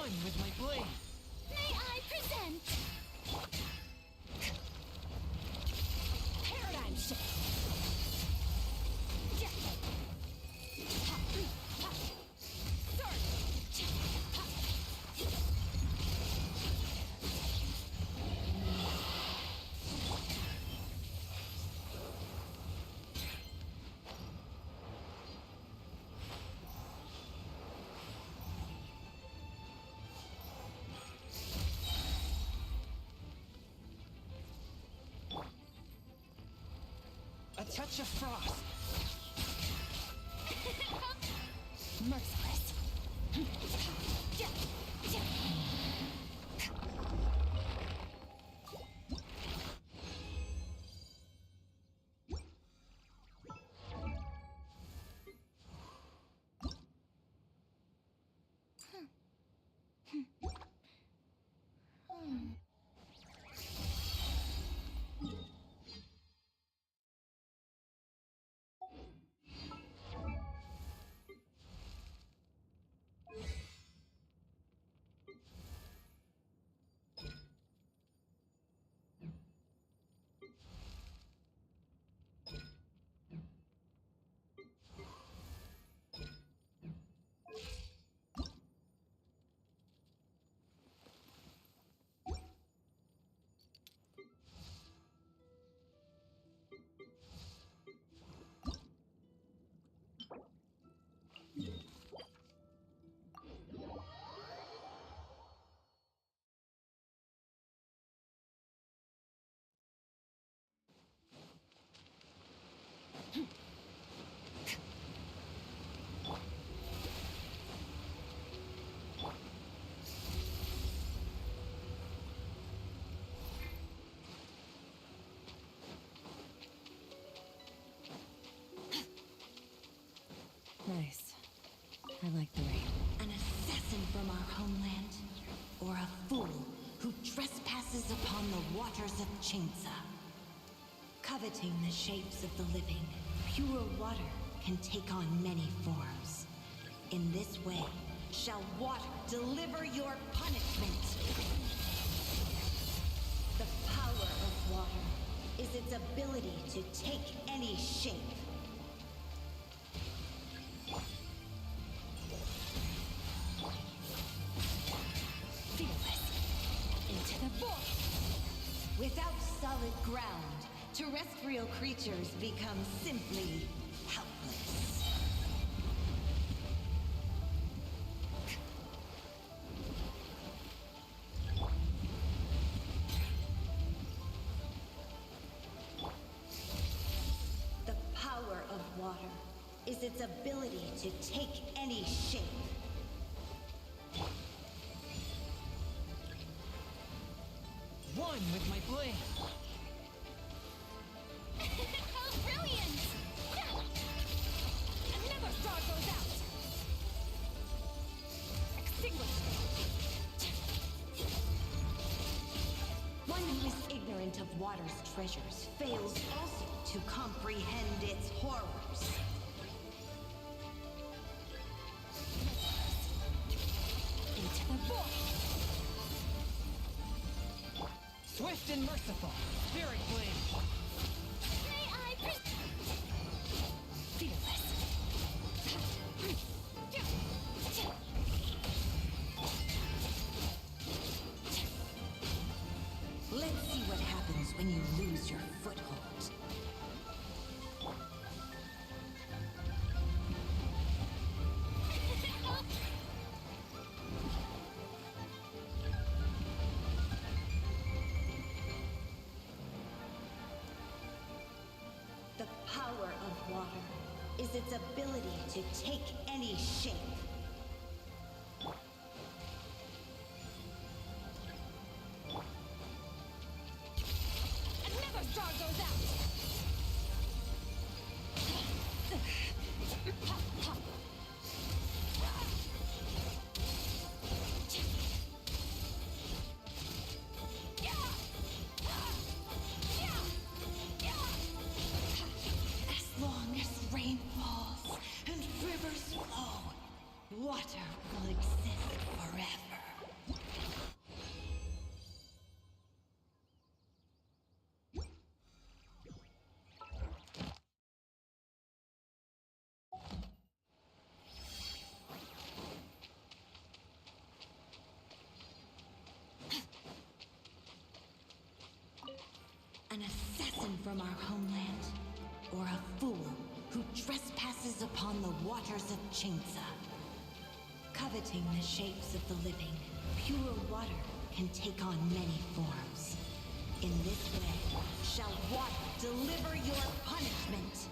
One with my blade. May I present paradigm shift. A touch of frost. Merciless. Nice. I like the rain. An assassin from our homeland, or a fool who trespasses upon the waters of Chainsa. Coveting the shapes of the living, pure water can take on many forms. In this way, shall water deliver your punishment. The power of water is its ability to take any shape. Into the void! Without solid ground, terrestrial creatures become simply helpless. The power of water is its ability to take any shape. One with my blade. How brilliant! Another star goes out! Extinguished! One who is ignorant of water's treasures fails also to comprehend its horrors. Into the void! Swift and merciful. Spirit blade. May I fearless. Let's see what happens when you lose your foothold. The power of water is its ability to take any shape. Another star goes out! As long as rain falls and rivers flow, from our homeland, or a fool who trespasses upon the waters of Chainsa. Coveting the shapes of the living, pure water can take on many forms. In this way, shall water deliver your punishment.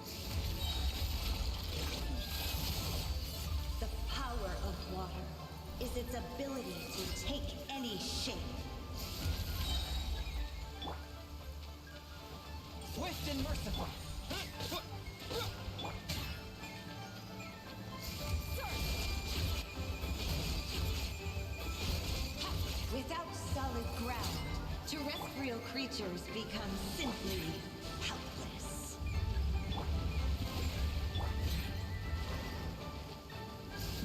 The power of water is its ability to take any shape. Swift and merciful. Without solid ground, terrestrial creatures become simply helpless.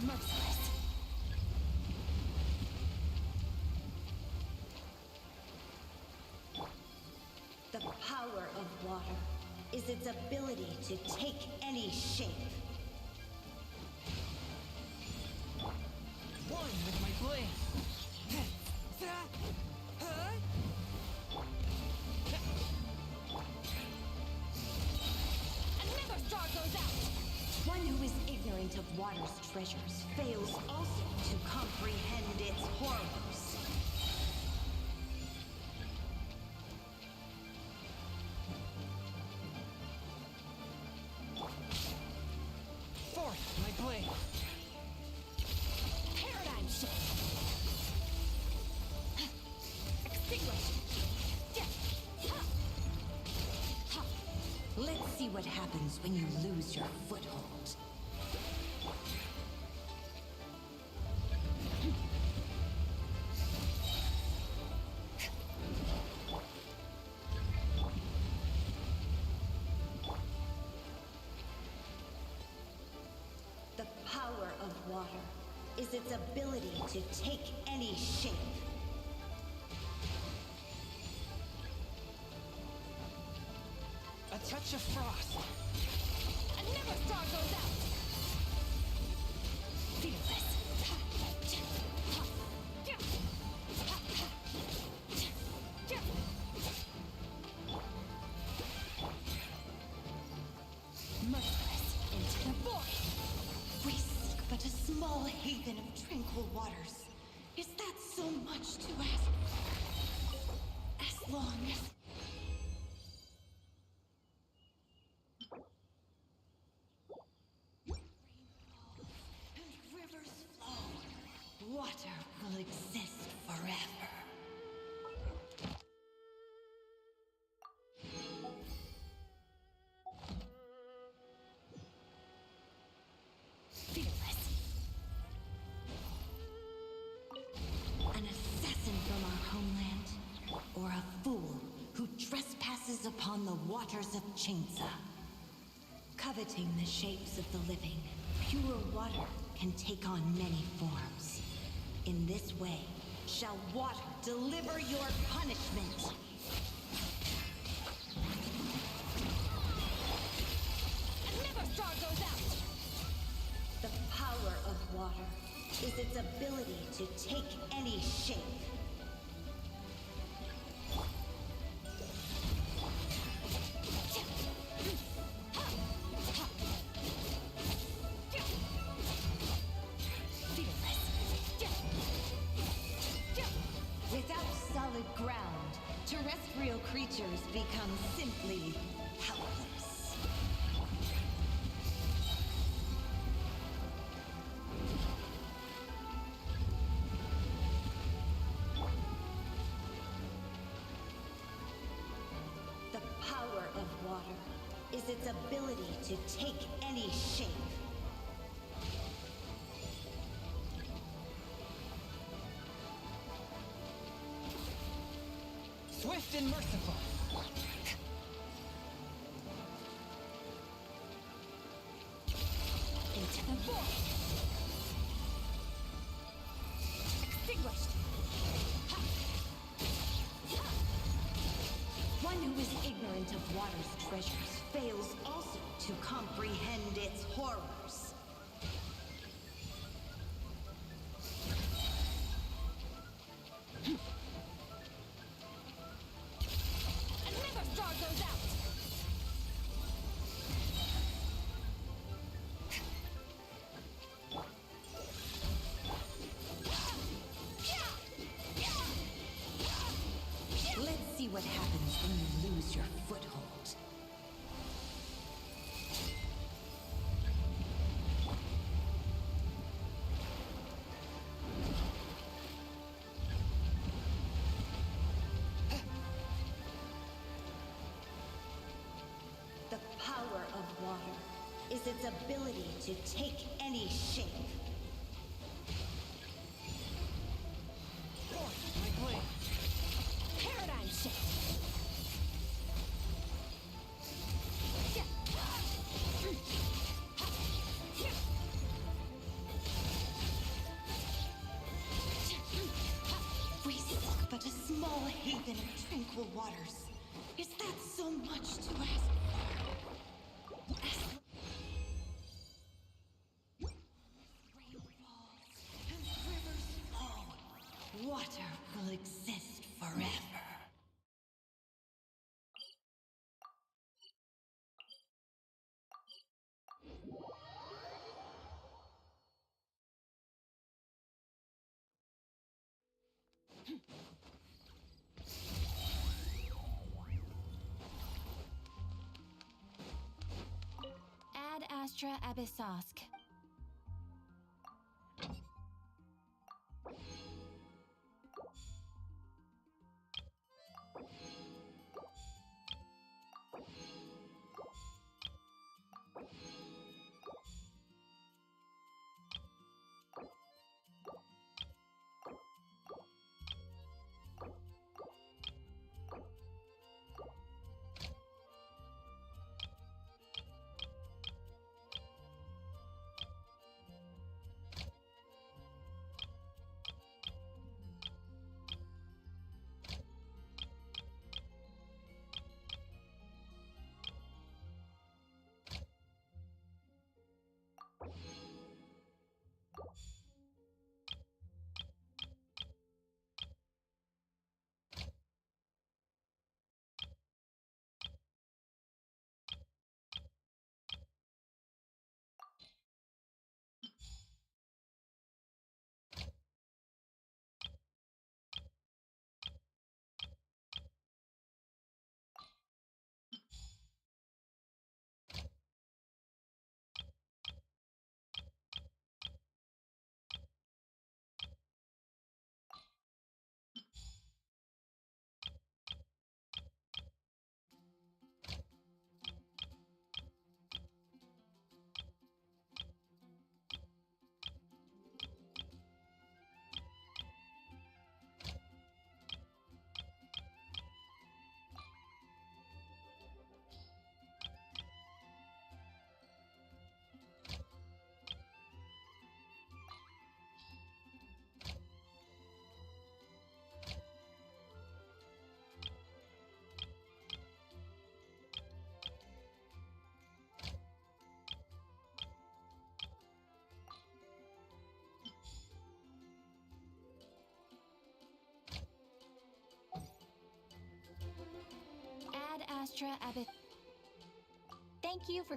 Merciless. The power of water is its ability to take any shape. One with my blade. Another star goes out! One who is ignorant of water's treasures fails also to comprehend its horrors. Forth my blade. Paradigm shift! Extinguished! Let's see what happens when you lose your foothold. The power of water is its ability to take any shape. A touch of frost. Another star goes out! Fearless. Merciless into the void! We seek but a small haven of tranquil waters. Is that so much to ask? As long as... Rain falls and rivers flow. Water will exist forever. Fearless. An assassin from our homeland, or a fool who trespasses upon the waters of Chainsa. Coveting the shapes of the living, pure water can take on many forms. In this way, shall water deliver your punishment. Another star goes out! The power of water is its ability to take any shape. Without solid ground, terrestrial creatures become simply helpless. The power of water is its ability to take any shape. Swift and merciful. Into the void! Extinguished! One who is ignorant of water's treasures fails also to comprehend its horrors. Another star goes out! is its ability to take any shape. Force my blade. Paradigm shift. We seek but a small haven of tranquil waters. Is that so much to ask for? Rain falls and rivers flow. Water will exist forever. Ad Astra Abyssosk. Ad Astra Abyss. Thank you for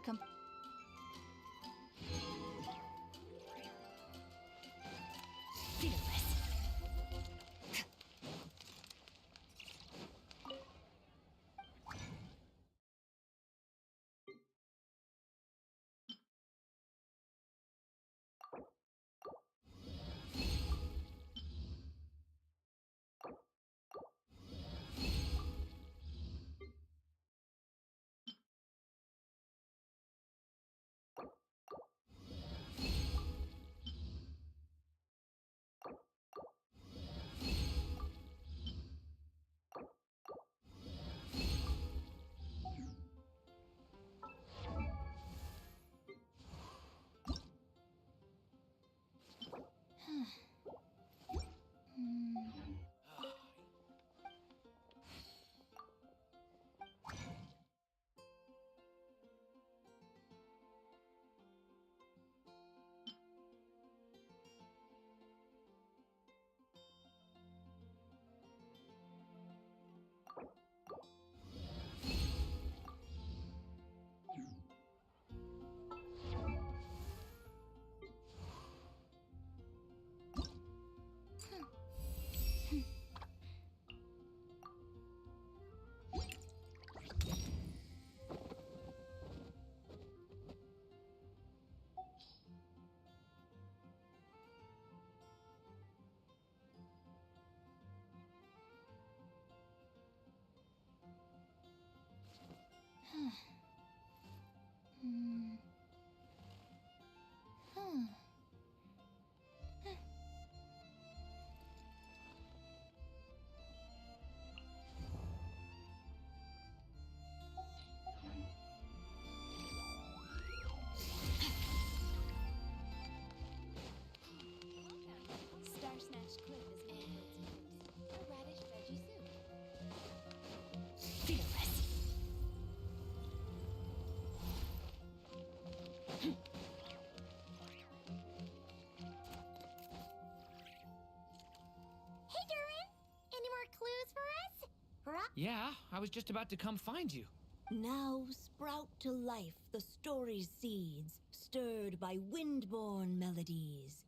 Yeah, I was just about to come find you. Now sprout to life the story's seeds, stirred by wind-born melodies.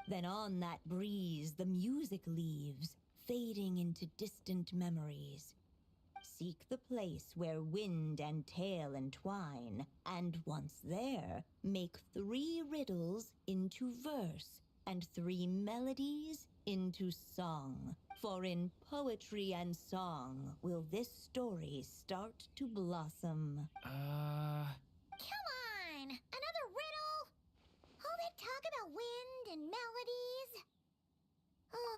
Then on that breeze the music leaves, fading into distant memories. Seek the place where wind and tale entwine, and once there, make 3 riddles into verse, and 3 melodies into song. For in poetry and song will this story start to blossom. Come on! Another riddle? All that talk about wind and melodies? Oh.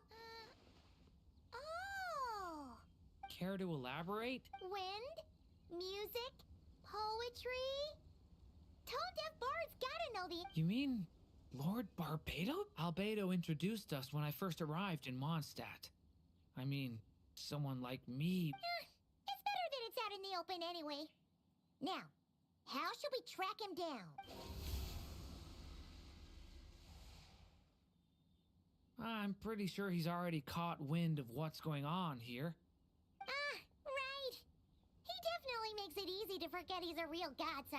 Care to elaborate? Wind? Music? Poetry? Tone-deaf bards gotta know the... You mean Lord Barbato? Albedo introduced us when I first arrived in Mondstadt. I mean, someone like me... It's better that it's out in the open anyway. Now, how should we track him down? I'm pretty sure he's already caught wind of what's going on here. Right. He definitely makes it easy to forget he's a real god, so...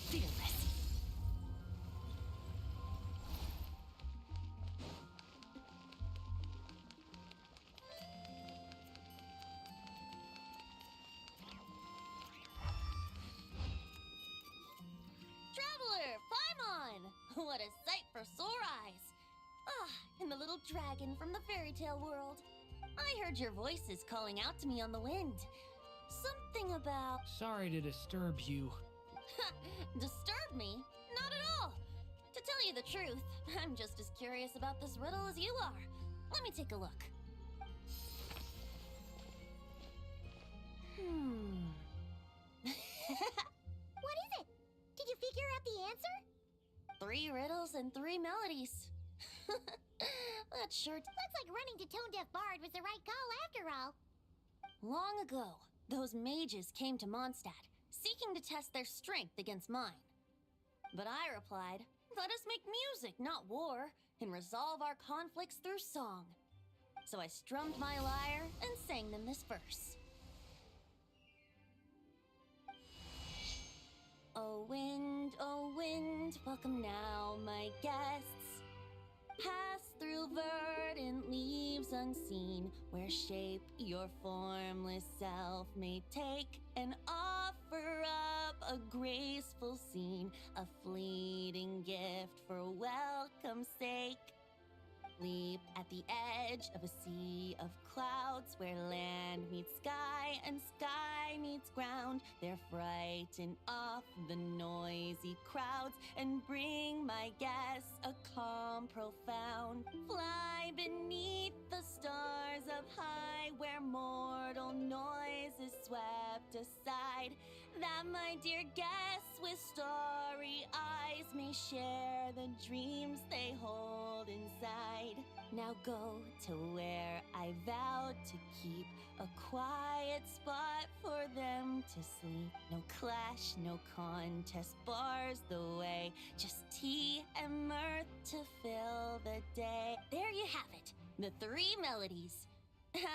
Fearless. Traveler, Paimon! What a sight for sore eyes! Ah, and the little dragon from the fairy tale world. I heard your voices calling out to me on the wind. Something about... Sorry to disturb you. Disturb me? Not at all! To tell you the truth, I'm just as curious about this riddle as you are. Let me take a look. What is it? Did you figure out the answer? 3 riddles and 3 melodies. That sure... Looks like running to Tone-Deaf Bard was the right call after all. Long ago, those mages came to Mondstadt, seeking to test their strength against mine. But I replied, let us make music, not war, and resolve our conflicts through song. So I strummed my lyre and sang them this verse. Oh wind, welcome now, my guests. Pass through verdant leaves unseen, where shape your formless self may take, and offer up a graceful scene, a fleeting gift for welcome's sake. Leap at the edge of a sea of clouds, where land meets sky and sky meets ground. There frighten off the noisy crowds and bring my guests a calm profound. Fly beneath the stars up high, where mortal noise is swept aside, that my dear guests with starry eyes may share the dreams they hold inside. Now go to where I vowed to keep a quiet spot for them to sleep. No clash, no contest bars the way, just tea and mirth to fill the day. There you have it, the 3 melodies.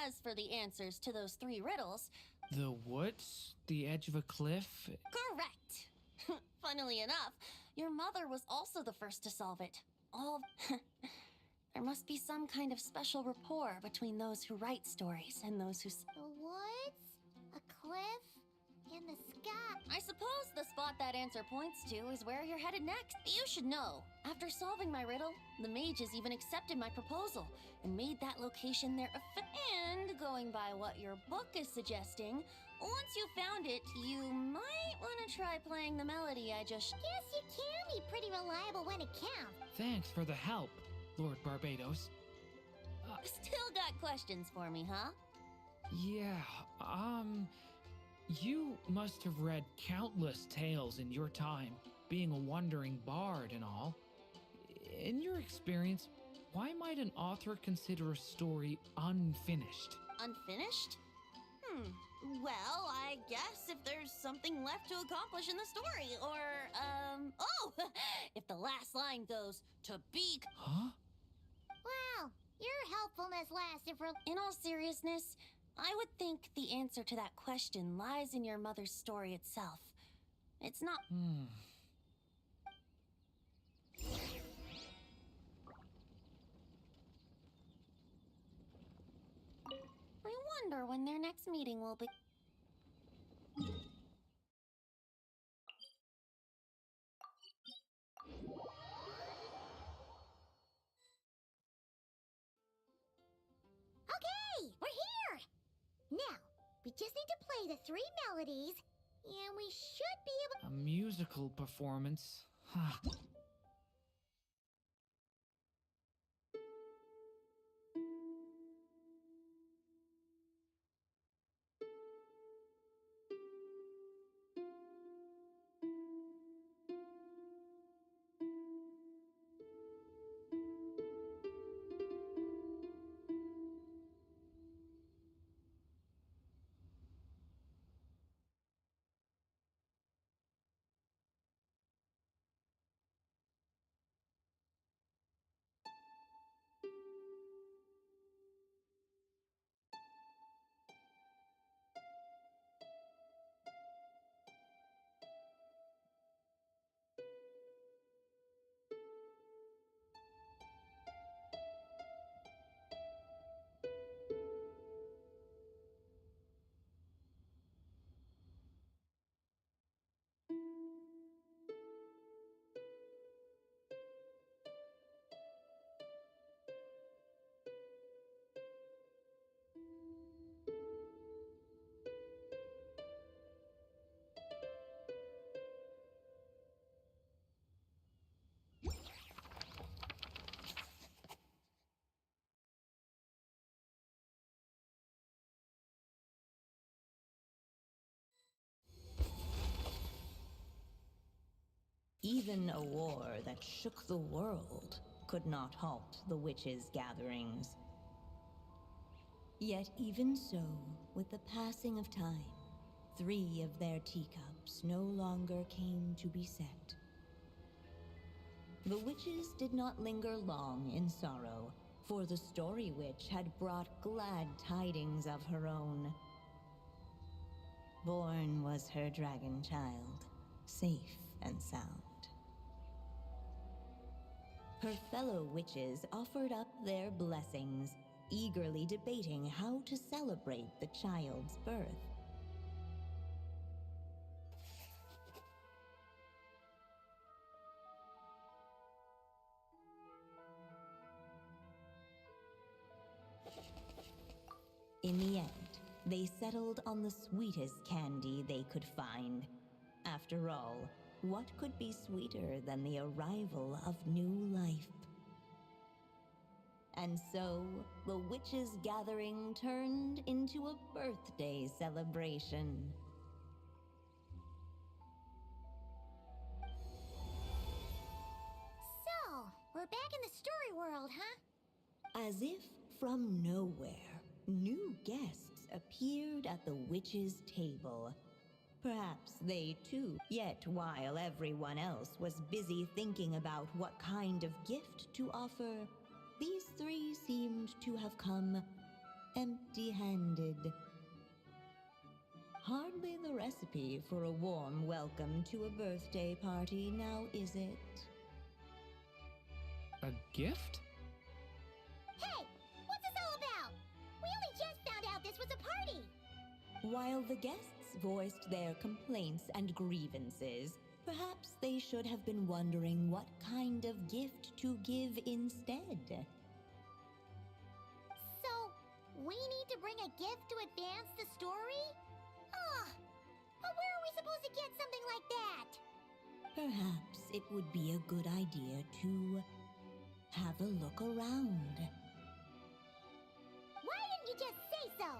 As for the answers to those 3 riddles... The woods? The edge of a cliff? Correct! Funnily enough, your mother was also the first to solve it. There must be some kind of special rapport between those who write stories and those who... The woods? A cliff? And the sky? I suppose the spot that answer points to is where you're headed next. You should know, after solving my riddle, the mages even accepted my proposal and made that location their And going by what your book is suggesting, once you found it, you might want to try playing the melody I just... Guess you can be pretty reliable when it counts. Thanks for the help, Lord Barbados. Still got questions for me, huh? Yeah, you must have read countless tales in your time, being a wandering bard and all. In your experience, why might an author consider a story unfinished? Unfinished? Well, I guess if there's something left to accomplish in the story, or, oh! If the last line goes, to be... Huh? Wow, your helpfulness lasted for... In all seriousness, I would think the answer to that question lies in your mother's story itself. It's not... I wonder when their next meeting will be... Okay, we're here! Now, we just need to play the 3 melodies, and we should be able... A musical performance? Huh. Even a war that shook the world could not halt the witches' gatherings. Yet even so, with the passing of time, 3 of their teacups no longer came to be set. The witches did not linger long in sorrow, for the Story Witch had brought glad tidings of her own. Born was her dragon child, safe and sound. Her fellow witches offered up their blessings, eagerly debating how to celebrate the child's birth. In the end, they settled on the sweetest candy they could find. After all, what could be sweeter than the arrival of new life? And so, the witches' gathering turned into a birthday celebration. So, we're back in the story world, huh? As if from nowhere, new guests appeared at the witches' table. Perhaps they too, yet while everyone else was busy thinking about what kind of gift to offer, these 3 seemed to have come empty-handed. Hardly the recipe for a warm welcome to a birthday party, now is it? A gift? Hey, what's this all about? We only just found out this was a party! While the guests voiced their complaints and grievances, perhaps they should have been wondering what kind of gift to give instead. So, we need to bring a gift to advance the story? But where are we supposed to get something like that? Perhaps it would be a good idea to have a look around. Why didn't you just say so?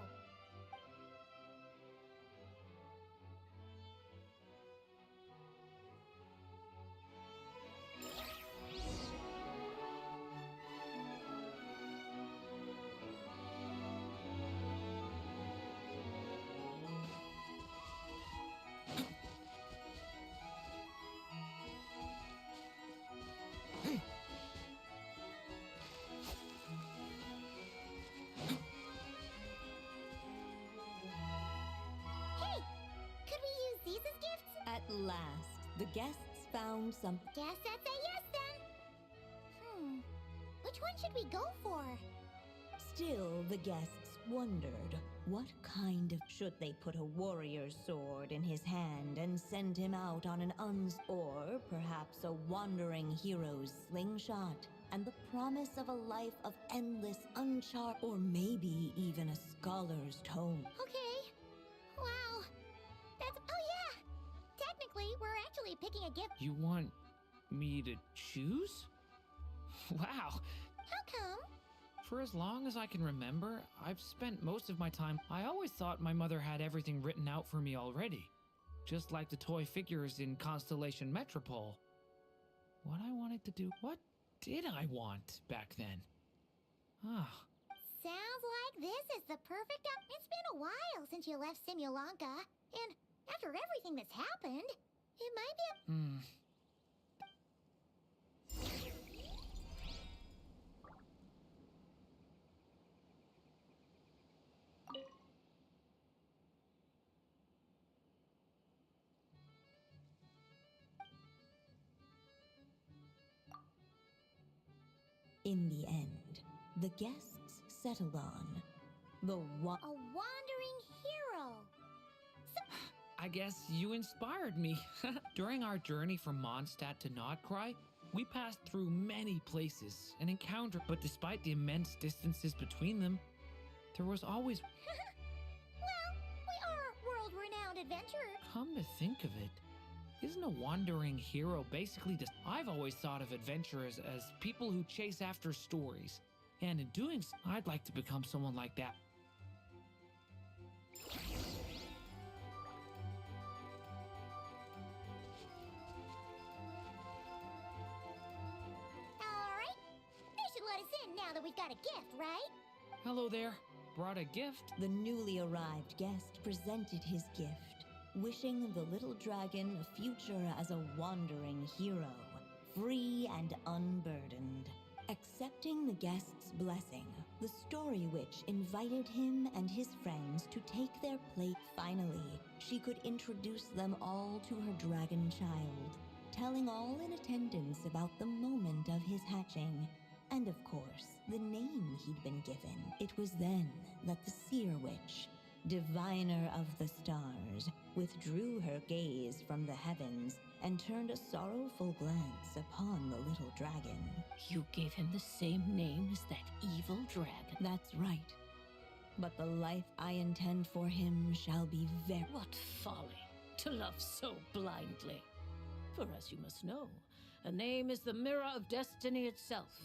last, the guests found some. Guess that's a yes then. Which one should we go for? Still, the guests wondered what kind of. Should they put a warrior's sword in his hand and send him out on an or perhaps a wandering hero's slingshot and the promise of a life of endless or maybe even a scholar's tome. Okay. Wow. That's. Oh, yeah. Technically, we're actually picking a gift. You want me to choose? Wow. How come? For as long as I can remember, I've spent most of my time. I always thought my mother had everything written out for me already. Just like the toy figures in Constellation Metropole. What I wanted to do. What did I want back then? Ah. Sounds like this is the perfect. It's been a while since you left Simulanka, and after everything that's happened, it might be a. In the end, the guests settled on the A wandering hero. I guess you inspired me. During our journey from Mondstadt to Nodcry, we passed through many places and encountered, but despite the immense distances between them, there was always. Well, we are world-renowned adventurers. Come to think of it, isn't a wandering hero basically just. I've always thought of adventurers as people who chase after stories. And in doing so, I'd like to become someone like that. Alright. They should let us in now that we've got a gift, right? Hello there. Brought a gift. The newly arrived guest presented his gift, wishing the little dragon a future as a wandering hero, free and unburdened. Accepting the guest's blessing, the Story Witch invited him and his friends to take their place. Finally, she could introduce them all to her dragon child, telling all in attendance about the moment of his hatching, and of course, the name he'd been given. It was then that the Seer Witch, diviner of the stars, withdrew her gaze from the heavens and turned a sorrowful glance upon the little dragon. You gave him the same name as that evil dragon. That's right. But the life I intend for him shall be very. What folly to love so blindly. For as you must know, a name is the mirror of destiny itself.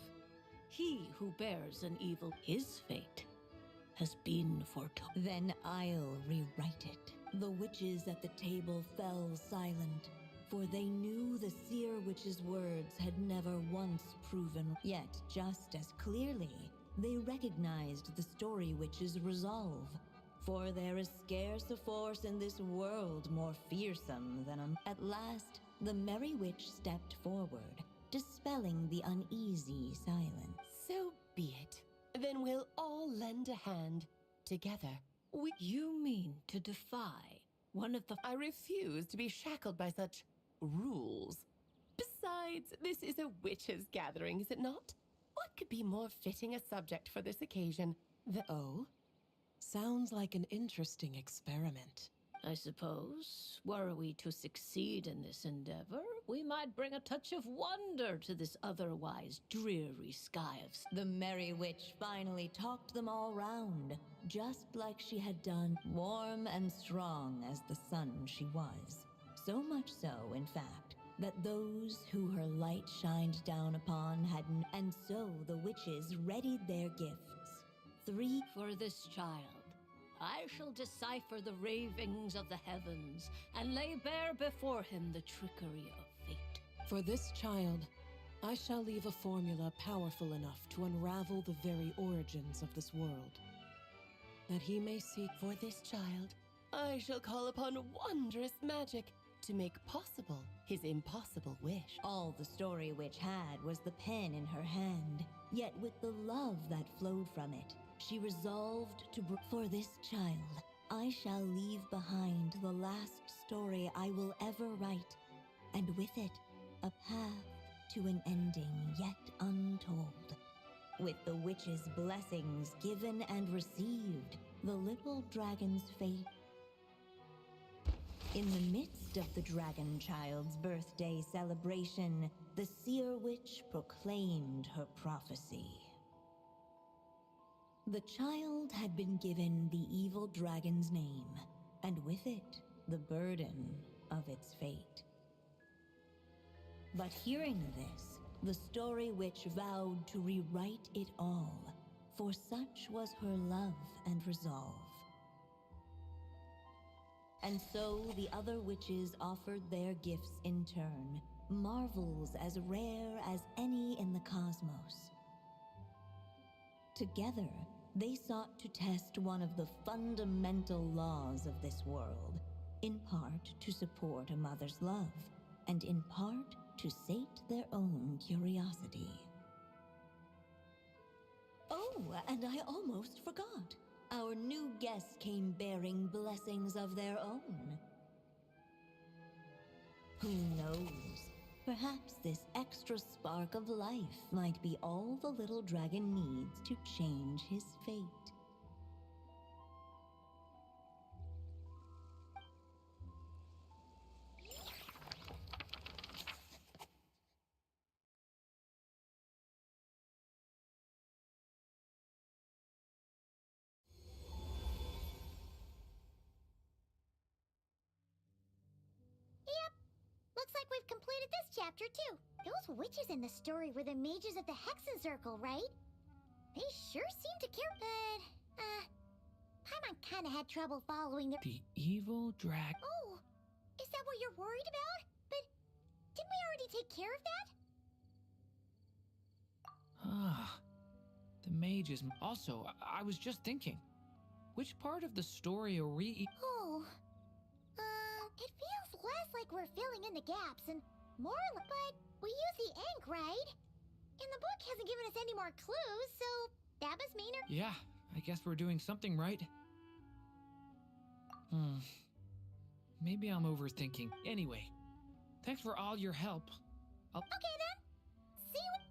He who bears an evil, his fate has been foretold. Then I'll rewrite it. The witches at the table fell silent, for they knew the Seer Witch's words had never once proven. Yet, just as clearly, they recognized the Story Witch's resolve. For there is scarce a force in this world more fearsome than a. At last, the Merry Witch stepped forward, dispelling the uneasy silence. So be it. Then we'll all lend a hand together. You mean to defy one of the. I refuse to be shackled by such rules. Besides, this is a witches' gathering, is it not? What could be more fitting a subject for this occasion than... Oh? Sounds like an interesting experiment. I suppose, were we to succeed in this endeavor, we might bring a touch of wonder to this otherwise dreary sky of... The Merry Witch finally talked them all round, just like she had done, warm and strong as the sun she was. So much so, in fact, that those who her light shined down upon and so the witches readied their gifts. 3 For this child, I shall decipher the ravings of the heavens and lay bare before him the trickery of fate. For this child, I shall leave a formula powerful enough to unravel the very origins of this world, that he may seek. For this child, I shall call upon wondrous magic to make possible his impossible wish. All the Story Witch had was the pen in her hand, yet with the love that flowed from it, she resolved to for this child, I shall leave behind the last story I will ever write, and with it, a path to an ending yet untold. With the witch's blessings given and received, the little dragon's fate. In the midst of the dragon child's birthday celebration, the seer witch proclaimed her prophecy. The child had been given the evil dragon's name, and with it, the burden of its fate. But hearing this, the story witch vowed to rewrite it all, for such was her love and resolve. And so the other witches offered their gifts in turn, marvels as rare as any in the cosmos. Together, they sought to test one of the fundamental laws of this world, in part to support a mother's love, and in part to sate their own curiosity. Oh, and I almost forgot. Our new guests came bearing blessings of their own. Who knows? Perhaps this extra spark of life might be all the little dragon needs to change his fate. Looks like we've completed this chapter, too. Those witches in the story were the mages of the Hexen Circle, right? They sure seem to care, but, Paimon kinda had trouble following their— The evil drag. Oh, is that what you're worried about? But didn't we already take care of that? Ah, the mages. Also, I was just thinking, which part of the story are we? Oh, it feels less like we're filling in the gaps and more but we use the ink, right? And the book hasn't given us any more clues, so that must mean Yeah, I guess we're doing something right. Maybe I'm overthinking. Anyway, thanks for all your help. Okay then. See you.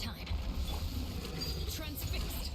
time. Transfixed.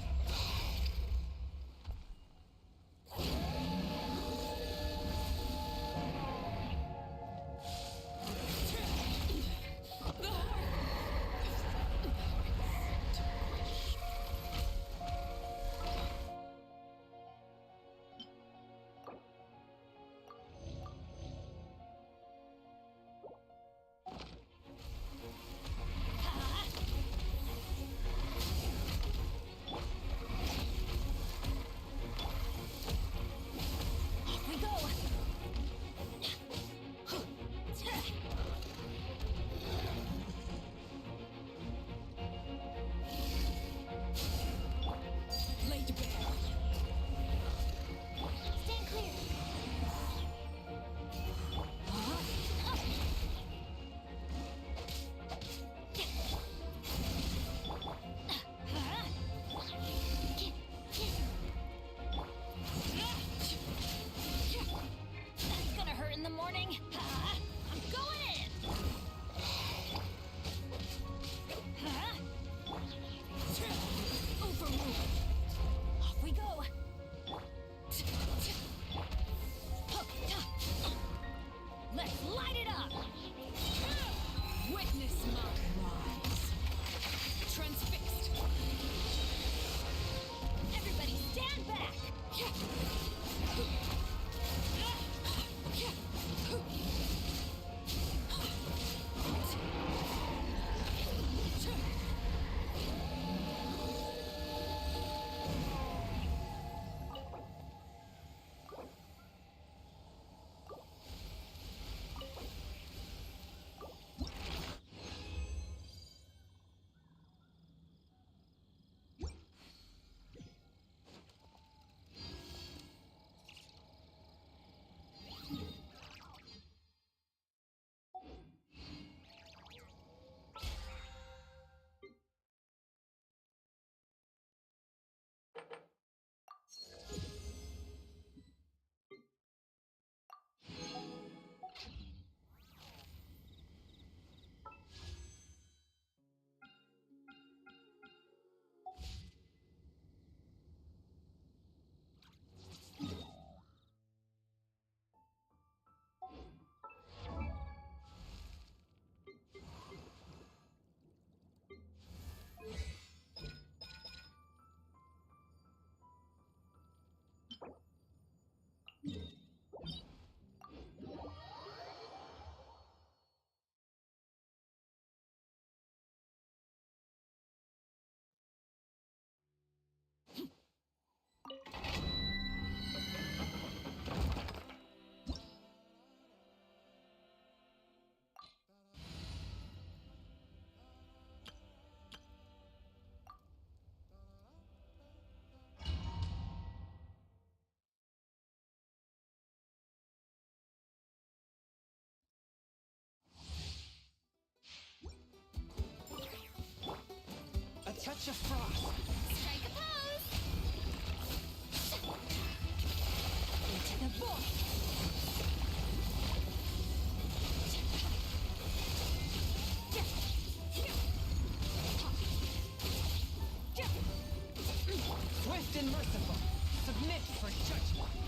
A touch of frost. Strike a pose! Into the void! Swift and merciful. Submit for judgment.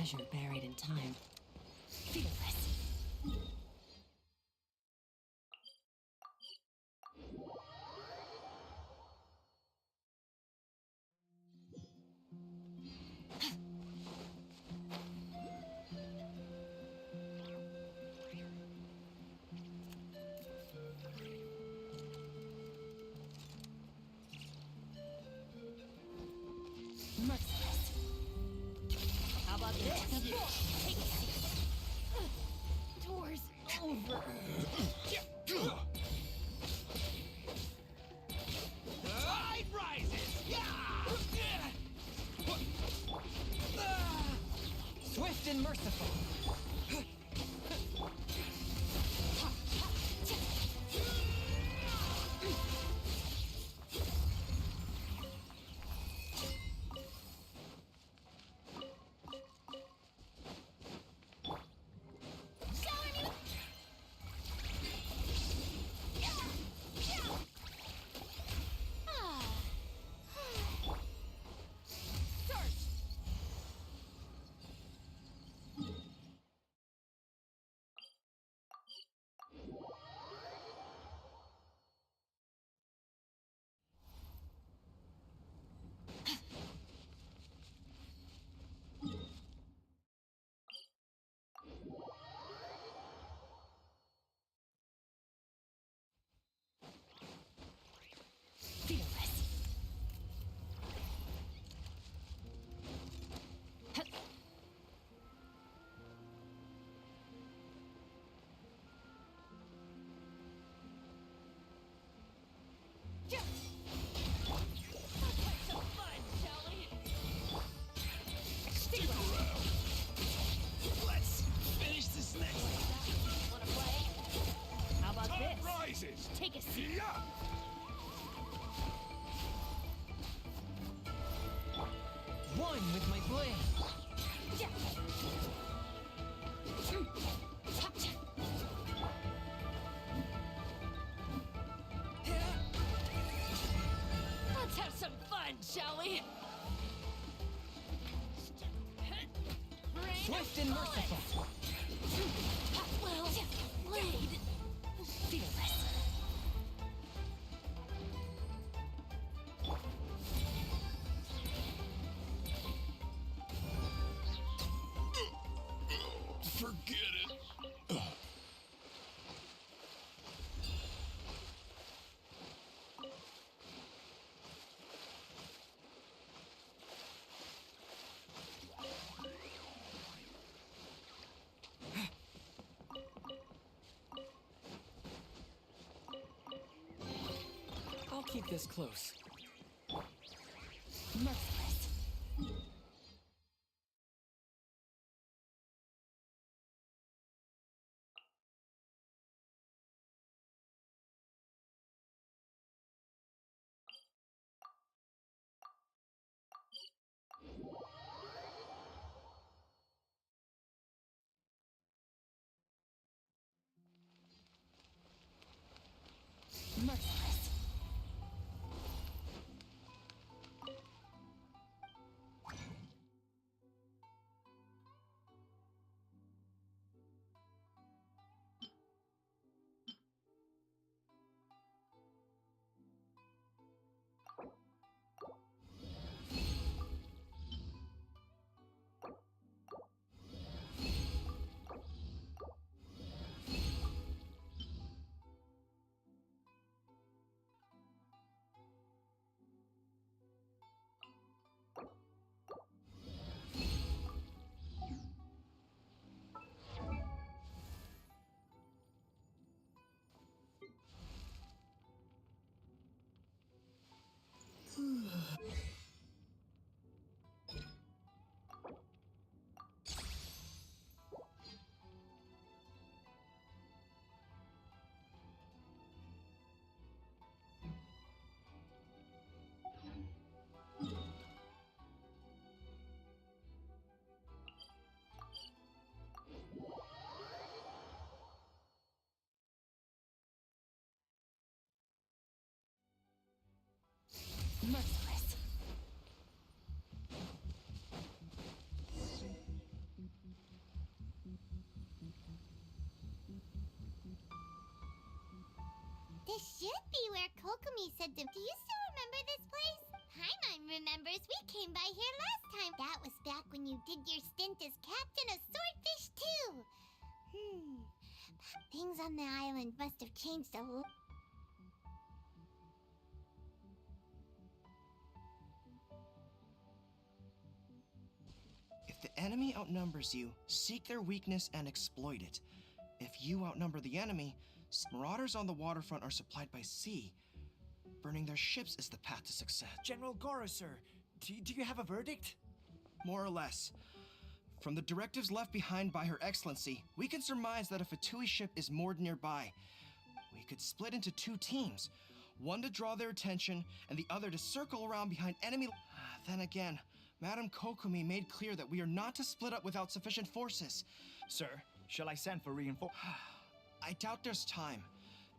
treasure buried in time. Feel this. Merciless. How about this? Take a seat. Door's over. Tide rises! Swift and merciful. Feel this. Let's finish this next. Wanna play? How about Tide this? rises! Take a seat. Yeah! One with my blade. Let's have some fun, shall we? Swift and merciful. Well played. Feel this. Forget it. I'll keep this close. Merciless. Merciless. Mayor Kokomi said to... Do you still remember this place? Paimon remembers. We came by here last time. That was back when you did your stint as captain of Swordfish too. Things on the island must have changed a lot. If the enemy outnumbers you, seek their weakness and exploit it. If you outnumber the enemy, marauders on the waterfront are supplied by sea. Burning their ships is the path to success. General Goro, sir, do you have a verdict? More or less. From the directives left behind by Her Excellency, we can surmise that a Fatui ship is moored nearby. We could split into two teams, one to draw their attention and the other to circle around behind enemy. Then again, Madame Kokomi made clear that we are not to split up without sufficient forces. Sir, shall I send for reinforcements? I doubt there's time.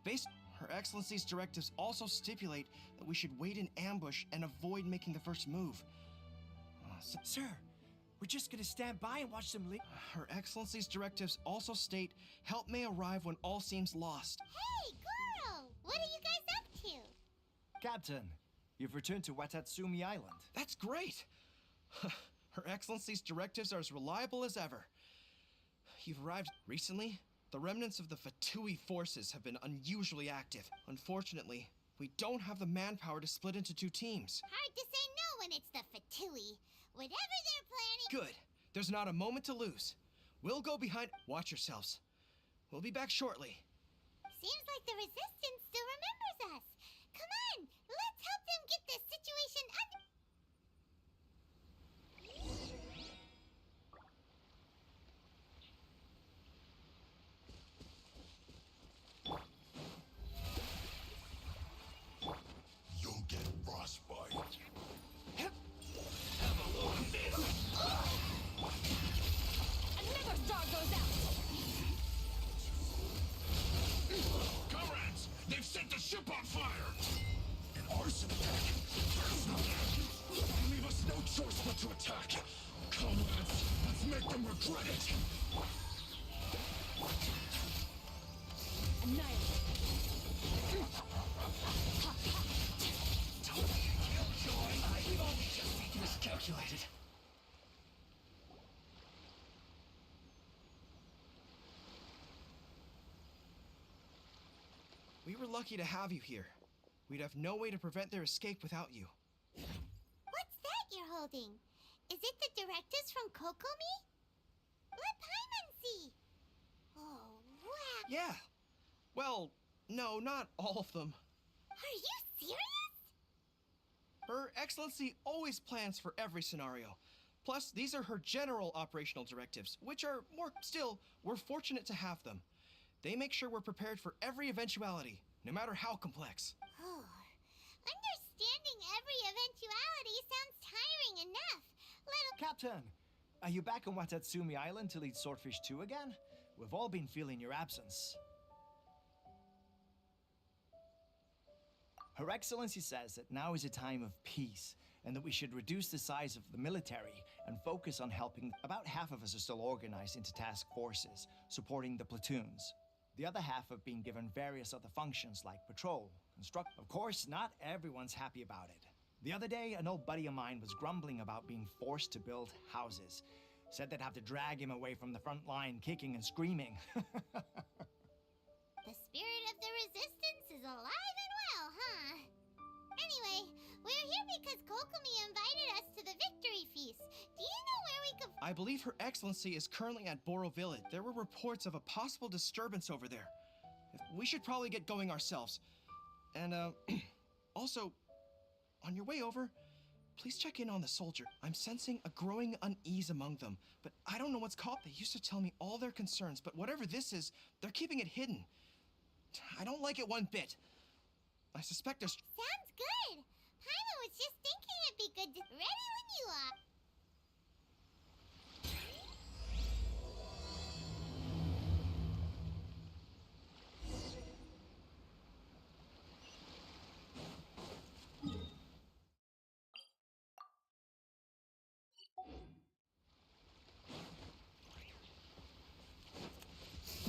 Her Excellency's directives also stipulate that we should wait in ambush and avoid making the first move. Sir, we're just gonna stand by and watch them leave. Her Excellency's directives also state help may arrive when all seems lost. Hey, Goro! What are you guys up to? Captain, you've returned to Watatsumi Island. That's great! Her Excellency's directives are as reliable as ever. You've arrived recently? The remnants of the Fatui forces have been unusually active. Unfortunately, we don't have the manpower to split into two teams. Hard to say no when it's the Fatui. Whatever they're planning... Good. There's not a moment to lose. We'll go behind... Watch yourselves. We'll be back shortly. Seems like the Resistance still remembers us. Come on, let's help them get this situation under... You'll get frostbite. Another star goes out! Comrades, they've set the ship on fire! An arson attack? Leave us no choice but to attack. Comrades, let's make them regret it. Annihilate! Don't be a killjoy. We've only just miscalculated. We were lucky to have you here. We'd have no way to prevent their escape without you. What's that you're holding? Is it the directives from Kokomi? Let Paimon see. Oh, wow. Yeah. Well, no, not all of them. Are you serious? Her Excellency always plans for every scenario. Plus, these are her general operational directives, which are more still, we're fortunate to have them. They make sure we're prepared for every eventuality, no matter how complex. Oh, understanding every eventuality sounds tiring enough. Captain, are you back on Watatsumi Island to lead Swordfish 2 again? We've all been feeling your absence. Her Excellency says that now is a time of peace, and that we should reduce the size of the military and focus on helping. About half of us are still organized into task forces, supporting the platoons. The other half have been given various other functions like patrol, construct. Of course, not everyone's happy about it. The other day, an old buddy of mine was grumbling about being forced to build houses. Said they'd have to drag him away from the front line, kicking and screaming. The spirit of the Resistance is alive and well, huh? Anyway, we're here because Kokomi invited us to the Victory Feast. Do you know where we could... I believe Her Excellency is currently at Boro Village. There were reports of a possible disturbance over there. We should probably get going ourselves. And, also, on your way over, please check in on the soldier. I'm sensing a growing unease among them, but I don't know what's called. They used to tell me all their concerns, but whatever this is, they're keeping it hidden. I don't like it one bit. I suspect there's... Sounds good. Paimon was just thinking it'd be good to... Ready when you are.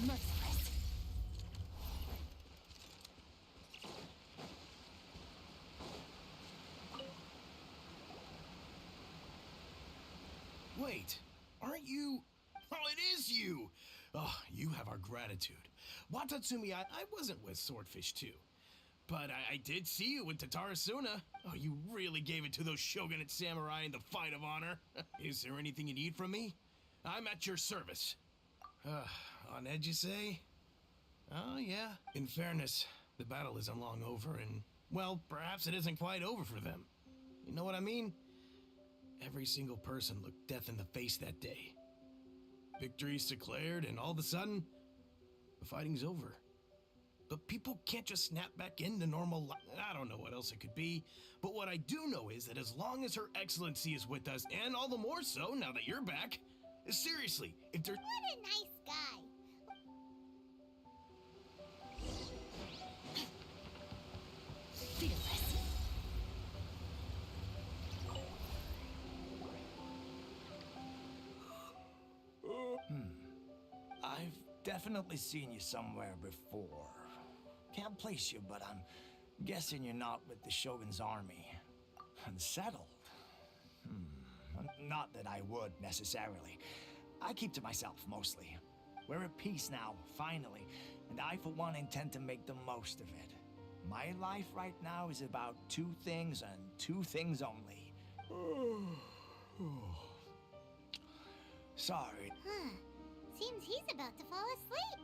Merciless. aren't you? Oh, it is you! Oh, you have our gratitude. Watatsumi, I wasn't with Swordfish too. But I did see you with Tatarasuna. Oh, you really gave it to those shogunate samurai in the fight of honor. Is there anything you need from me? I'm at your service. On edge, you say? Oh, yeah. In fairness, the battle isn't long over, and, well, perhaps it isn't quite over for them. You know what I mean? Every single person looked death in the face that day. Victory's declared, and all of a sudden, the fighting's over. But people can't just snap back into normal life. I don't know what else it could be, but what I do know is that as long as Her Excellency is with us, and all the more so now that you're back, seriously, if there's— What a nice guy. Fearless. I've definitely seen you somewhere before. Can't place you, but I'm guessing you're not with the Shogun's army. Unsettled? Not that I would, necessarily. I keep to myself, mostly. We're at peace now, finally, and I, for one, intend to make the most of it. My life right now is about two things and two things only. Sorry. Huh. Seems he's about to fall asleep.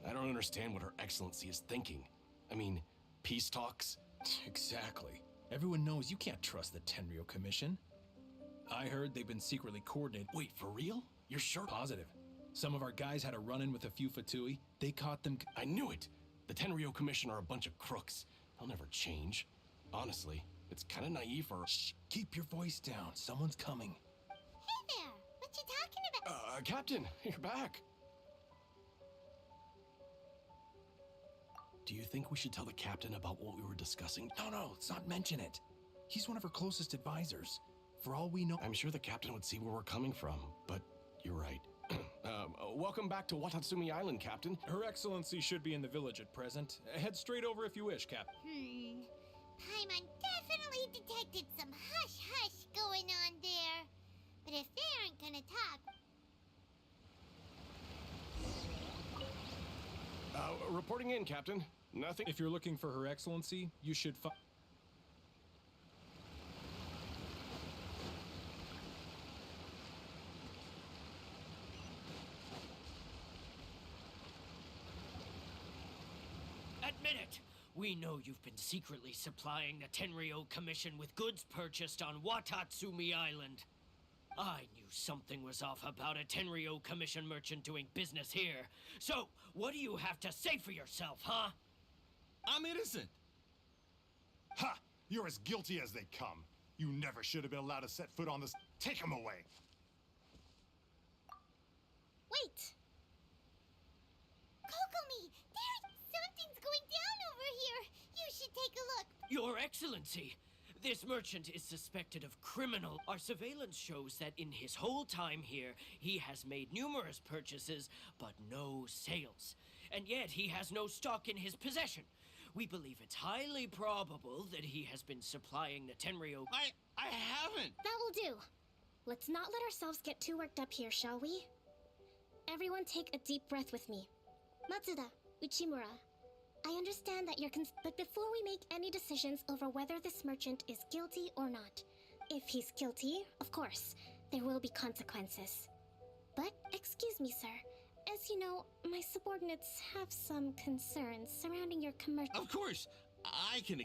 I don't understand what Her Excellency is thinking. I mean, peace talks? Exactly. Everyone knows you can't trust the Tenryo Commission. I heard they've been secretly coordinated. Wait, for real? You're sure? Positive. Some of our guys had a run-in with a few Fatui. They caught them. I knew it! The Tenryo Commission are a bunch of crooks. They'll never change. Honestly, it's kind of naive for— Shh! Keep your voice down. Someone's coming. Hey there. What you talking about? Captain, you're back. Do you think we should tell the captain about what we were discussing? No, let's not mention it. He's one of our closest advisors. For all we know— I'm sure the captain would see where we're coming from, but you're right. Welcome back to Watatsumi Island, Captain. Her Excellency should be in the village at present. Head straight over if you wish, Captain. Paimon definitely detected some hush-hush going on there. But if they aren't gonna talk... Reporting in, Captain. Nothing— If you're looking for Her Excellency, you should find— Admit it! We know you've been secretly supplying the Tenryo Commission with goods purchased on Watatsumi Island. I knew something was off about a Tenryo Commission merchant doing business here. So, what do you have to say for yourself, huh? I'm innocent. Ha! You're as guilty as they come. You never should have been allowed to set foot on this. Take him away. Wait! Kokomi! Something's going down over here! You should take a look! Your Excellency! This merchant is suspected of criminal. Our surveillance shows that in his whole time here, he has made numerous purchases, but no sales. And yet he has no stock in his possession. We believe it's highly probable that he has been supplying the Tenryo— I haven't! That will do. Let's not let ourselves get too worked up here, shall we? Everyone take a deep breath with me. Matsuda, Uchimura, I understand that you're but before we make any decisions over whether this merchant is guilty or not, if he's guilty, of course, there will be consequences. But, excuse me, sir. As you know, my subordinates have some concerns surrounding your commercial— Of course! I can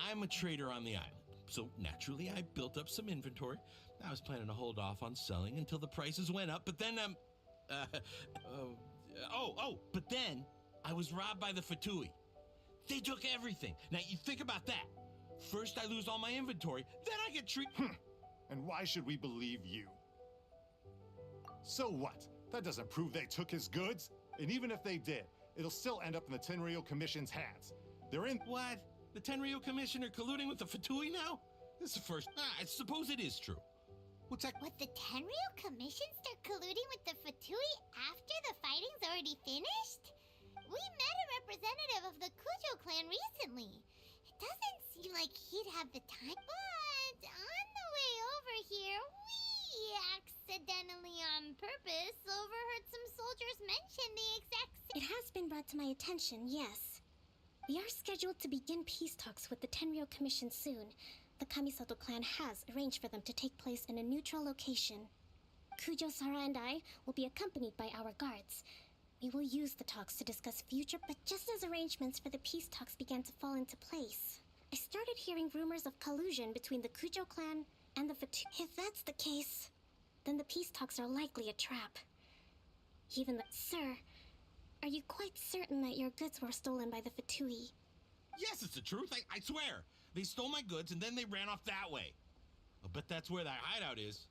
I'm a trader on the island, so naturally I built up some inventory. I was planning to hold off on selling until the prices went up, but then, but then I was robbed by the Fatui. They took everything. Now, you think about that. First I lose all my inventory, then I get And why should we believe you? So what? That doesn't prove they took his goods. And even if they did, it'll still end up in the Tenryo Commission's hands. They're in— What? The Tenryo Commission are colluding with the Fatui now? This is the first— I suppose it is true. What's that? What, the Tenryo Commission start colluding with the Fatui after the fighting's already finished? We met a representative of the Kujo clan recently. It doesn't seem like he'd have the time. But on the way over here, we accidentally on purpose overheard some soldiers mention the exact same. It has been brought to my attention, yes. We are scheduled to begin peace talks with the Tenryou Commission soon. The Kamisato clan has arranged for them to take place in a neutral location. Kujo, Sara, and I will be accompanied by our guards. We will use the talks to discuss future, but just as arrangements for the peace talks began to fall into place, I started hearing rumors of collusion between the Kujo clan and the Fatui. If that's the case, then the peace talks are likely a trap. Even the... Sir, are you quite certain that your goods were stolen by the Fatui? Yes, it's the truth. I swear. They stole my goods and then they ran off that way. I'll bet that's where that hideout is.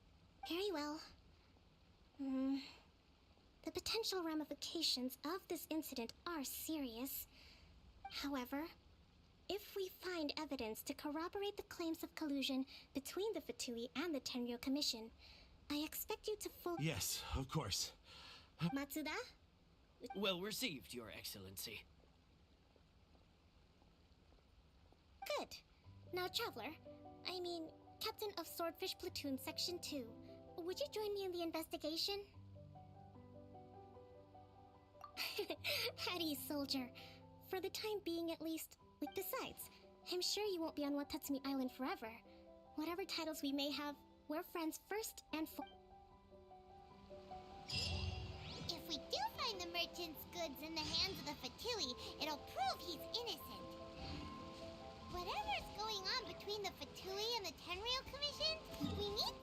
Very well. The potential ramifications of this incident are serious. However, if we find evidence to corroborate the claims of collusion between the Fatui and the Tenryou Commission, I expect you to Yes, of course. Matsuda? Well received, Your Excellency. Good. Now, Traveler, I mean, Captain of Swordfish Platoon Section 2, would you join me in the investigation? Hattie, soldier. For the time being, at least. Besides, I'm sure you won't be on Watatsumi Island forever. Whatever titles we may have, we're friends first and If we do find the merchant's goods in the hands of the Fatui, it'll prove he's innocent. Whatever's going on between the Fatui and the Tenryou Commission, we need...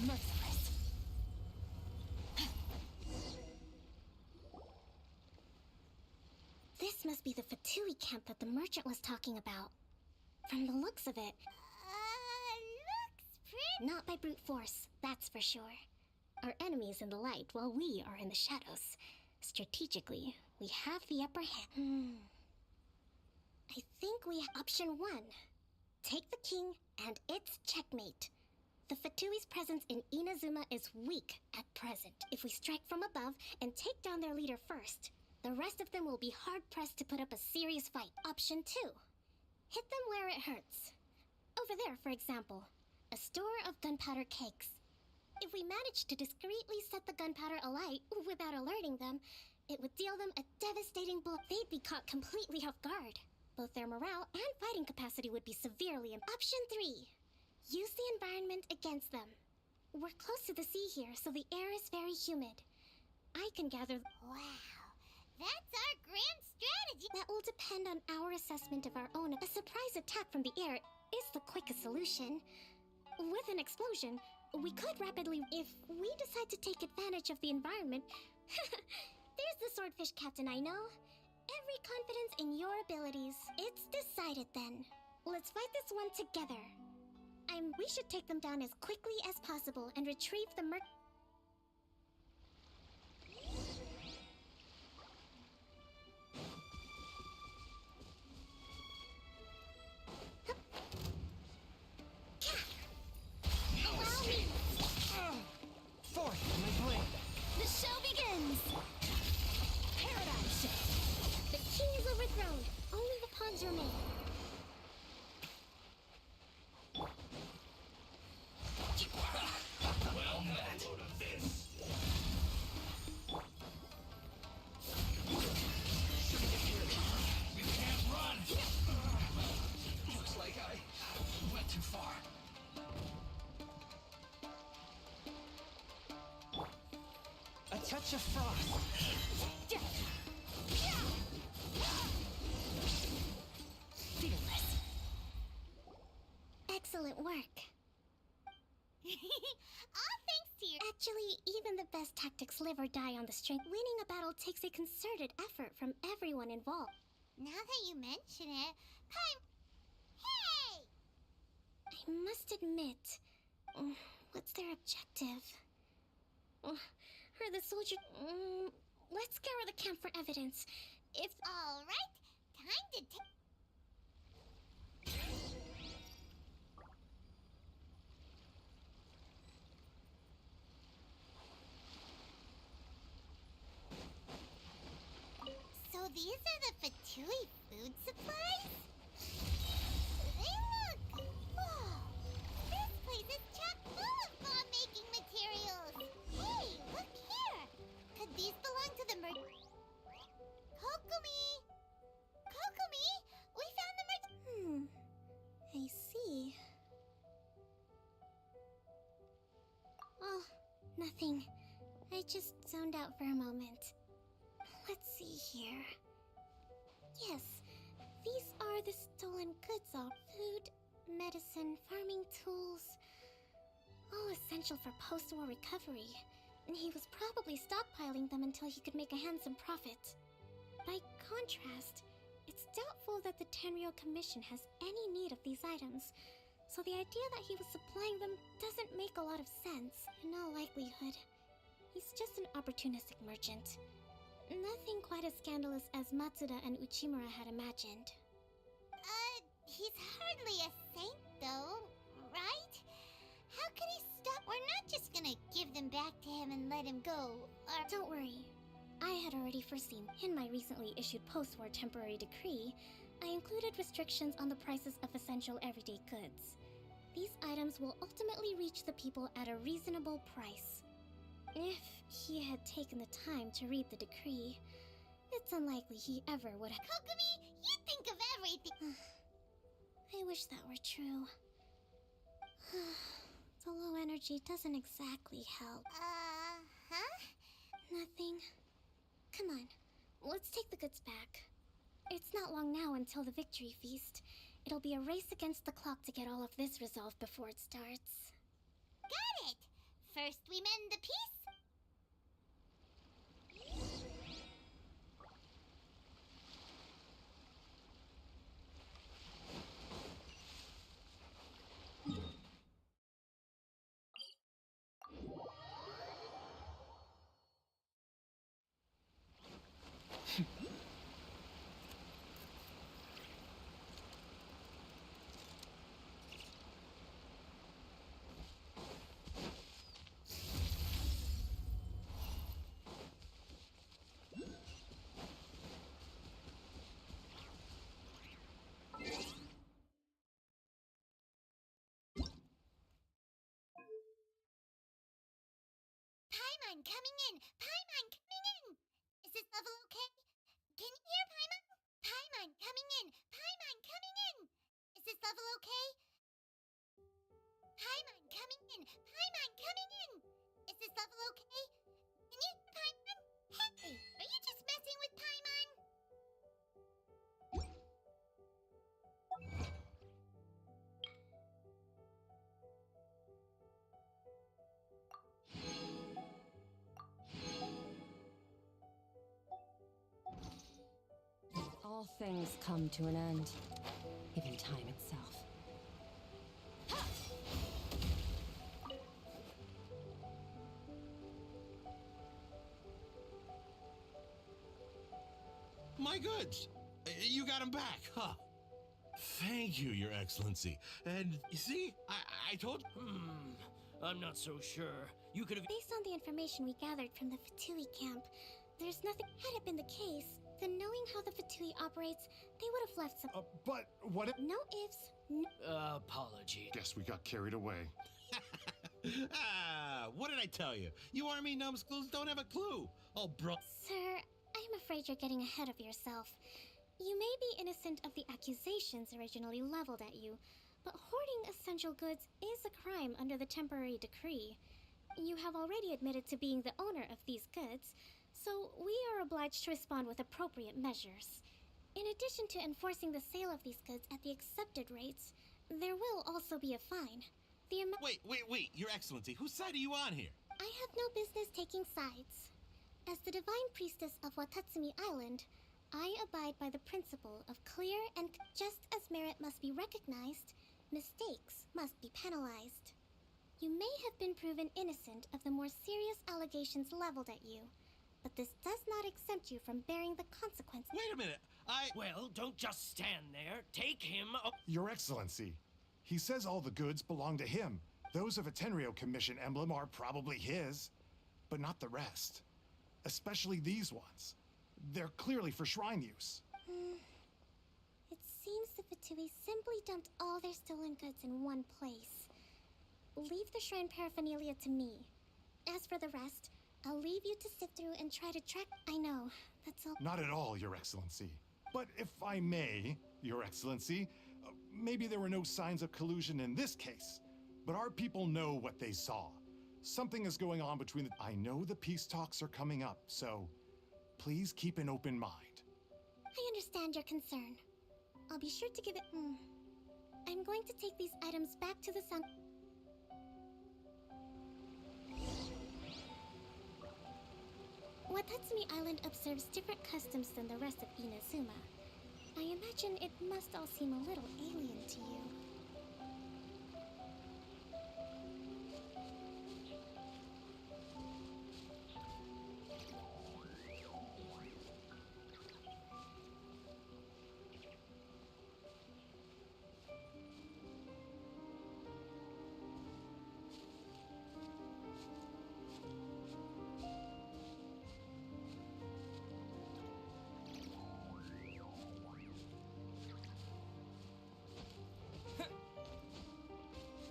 merciless. This must be the Fatui camp that the merchant was talking about. From the looks of it... looks pretty... Not by brute force, that's for sure. Our enemy is in the light, while we are in the shadows. Strategically, we have the upper hand. I think we have option 1. Take the king, and it's checkmate. The Fatui's presence in Inazuma is weak at present. If we strike from above and take down their leader first, the rest of them will be hard-pressed to put up a serious fight. Option 2. Hit them where it hurts. Over there, for example, a store of gunpowder cakes. If we manage to discreetly set the gunpowder alight without alerting them, it would deal them a devastating blow. They'd be caught completely off guard. Both their morale and fighting capacity would be severely Option 3. Use the environment against them. We're close to the sea here, so the air is very humid. I can gather... Wow, that's our grand strategy! That will depend on our assessment of our own. A surprise attack from the air is the quickest solution. With an explosion, we could rapidly... If we decide to take advantage of the environment... There's the swordfish captain I know. Every confidence in your abilities. It's decided then. Let's fight this one together. We should take them down as quickly as possible and retrieve the Allow me! Forth, my blade! The show begins! Paradise! The king is overthrown. Only the pawns remain. Well met. touch of frost. Fearless. Excellent work. All thanks to you. Actually, even the best tactics live or die on the string. Winning a battle takes a concerted effort from everyone involved. Now that you mention it, Hey! I must admit, what's their objective? Are the soldiers... let's scour the camp for evidence. If... All right, time to take... So these are the Fatui food supplies? They look... Whoa! This place is chock full of bomb-making materials! Hey, look here! Could these belong to the Kokumi! Kokumi! We found the I see. Oh, nothing. I just zoned out for a moment. Let's see here. Yes, these are the stolen goods all food, medicine, farming tools. All essential for post-war recovery. And he was probably stockpiling them until he could make a handsome profit. By contrast, it's doubtful that the Tenryo Commission has any need of these items, so the idea that he was supplying them doesn't make a lot of sense. In all likelihood, he's just an opportunistic merchant. Nothing quite as scandalous as Matsuda and Uchimura had imagined. He's hardly a saint, though, right? How could he stop? We're not just gonna give them back to him and let him go, or... Don't worry. I had already foreseen. In my recently issued post-war temporary decree, I included restrictions on the prices of essential everyday goods. These items will ultimately reach the people at a reasonable price. If he had taken the time to read the decree, it's unlikely he ever would have... Kokumi, you think of everything! I wish that were true. The low energy doesn't exactly help. Nothing. Come on, let's take the goods back. It's not long now until the victory feast. It'll be a race against the clock to get all of this resolved before it starts. Got it! First we mend the peace. Paimon coming in! Paimon coming in! Is this level okay? Can you hear Paimon? Paimon coming in! Paimon coming in! Is this level okay? Paimon coming in! Paimon coming in! Is this level okay? Can you hear Paimon? Hey! Are you just messing with Paimon? All things come to an end, even time itself. My goods! You got them back, huh? Thank you, Your Excellency. And you see, I told... I'm not so sure. You could have... Based on the information we gathered from the Fatui camp, there's nothing... Had it been the case, then knowing how the Fatui operates, they would have left some... But what if... No ifs, no... Apology. Guess we got carried away. What did I tell you? You army numbskulls don't have a clue. Oh, bro... Sir, I'm afraid you're getting ahead of yourself. You may be innocent of the accusations originally leveled at you, but hoarding essential goods is a crime under the temporary decree. You have already admitted to being the owner of these goods, so we are obliged to respond with appropriate measures. In addition to enforcing the sale of these goods at the accepted rates, there will also be a fine. The amount— Wait, Your Excellency, whose side are you on here? I have no business taking sides. As the Divine Priestess of Watatsumi Island, I abide by the principle of clear and just as merit must be recognized, mistakes must be penalized. You may have been proven innocent of the more serious allegations leveled at you, but this does not exempt you from bearing the consequences. Wait a minute, Well, don't just stand there. Take him up. Your Excellency, he says all the goods belong to him. Those of a Tenryo Commission emblem are probably his, but not the rest. Especially these ones. They're clearly for shrine use. It seems the Fatui simply dumped all their stolen goods in one place. Leave the shrine paraphernalia to me. As for the rest, I'll leave you to sift through and try to track— I know, that's all— Not at all, Your Excellency. But if I may, Your Excellency, maybe there were no signs of collusion in this case, but our people know what they saw. Something is going on between the— I know the peace talks are coming up, so please keep an open mind. I understand your concern. I'll be sure to give it— I'm going to take these items back to the sun— Watatsumi Island observes different customs than the rest of Inazuma. I imagine it must all seem a little alien to you.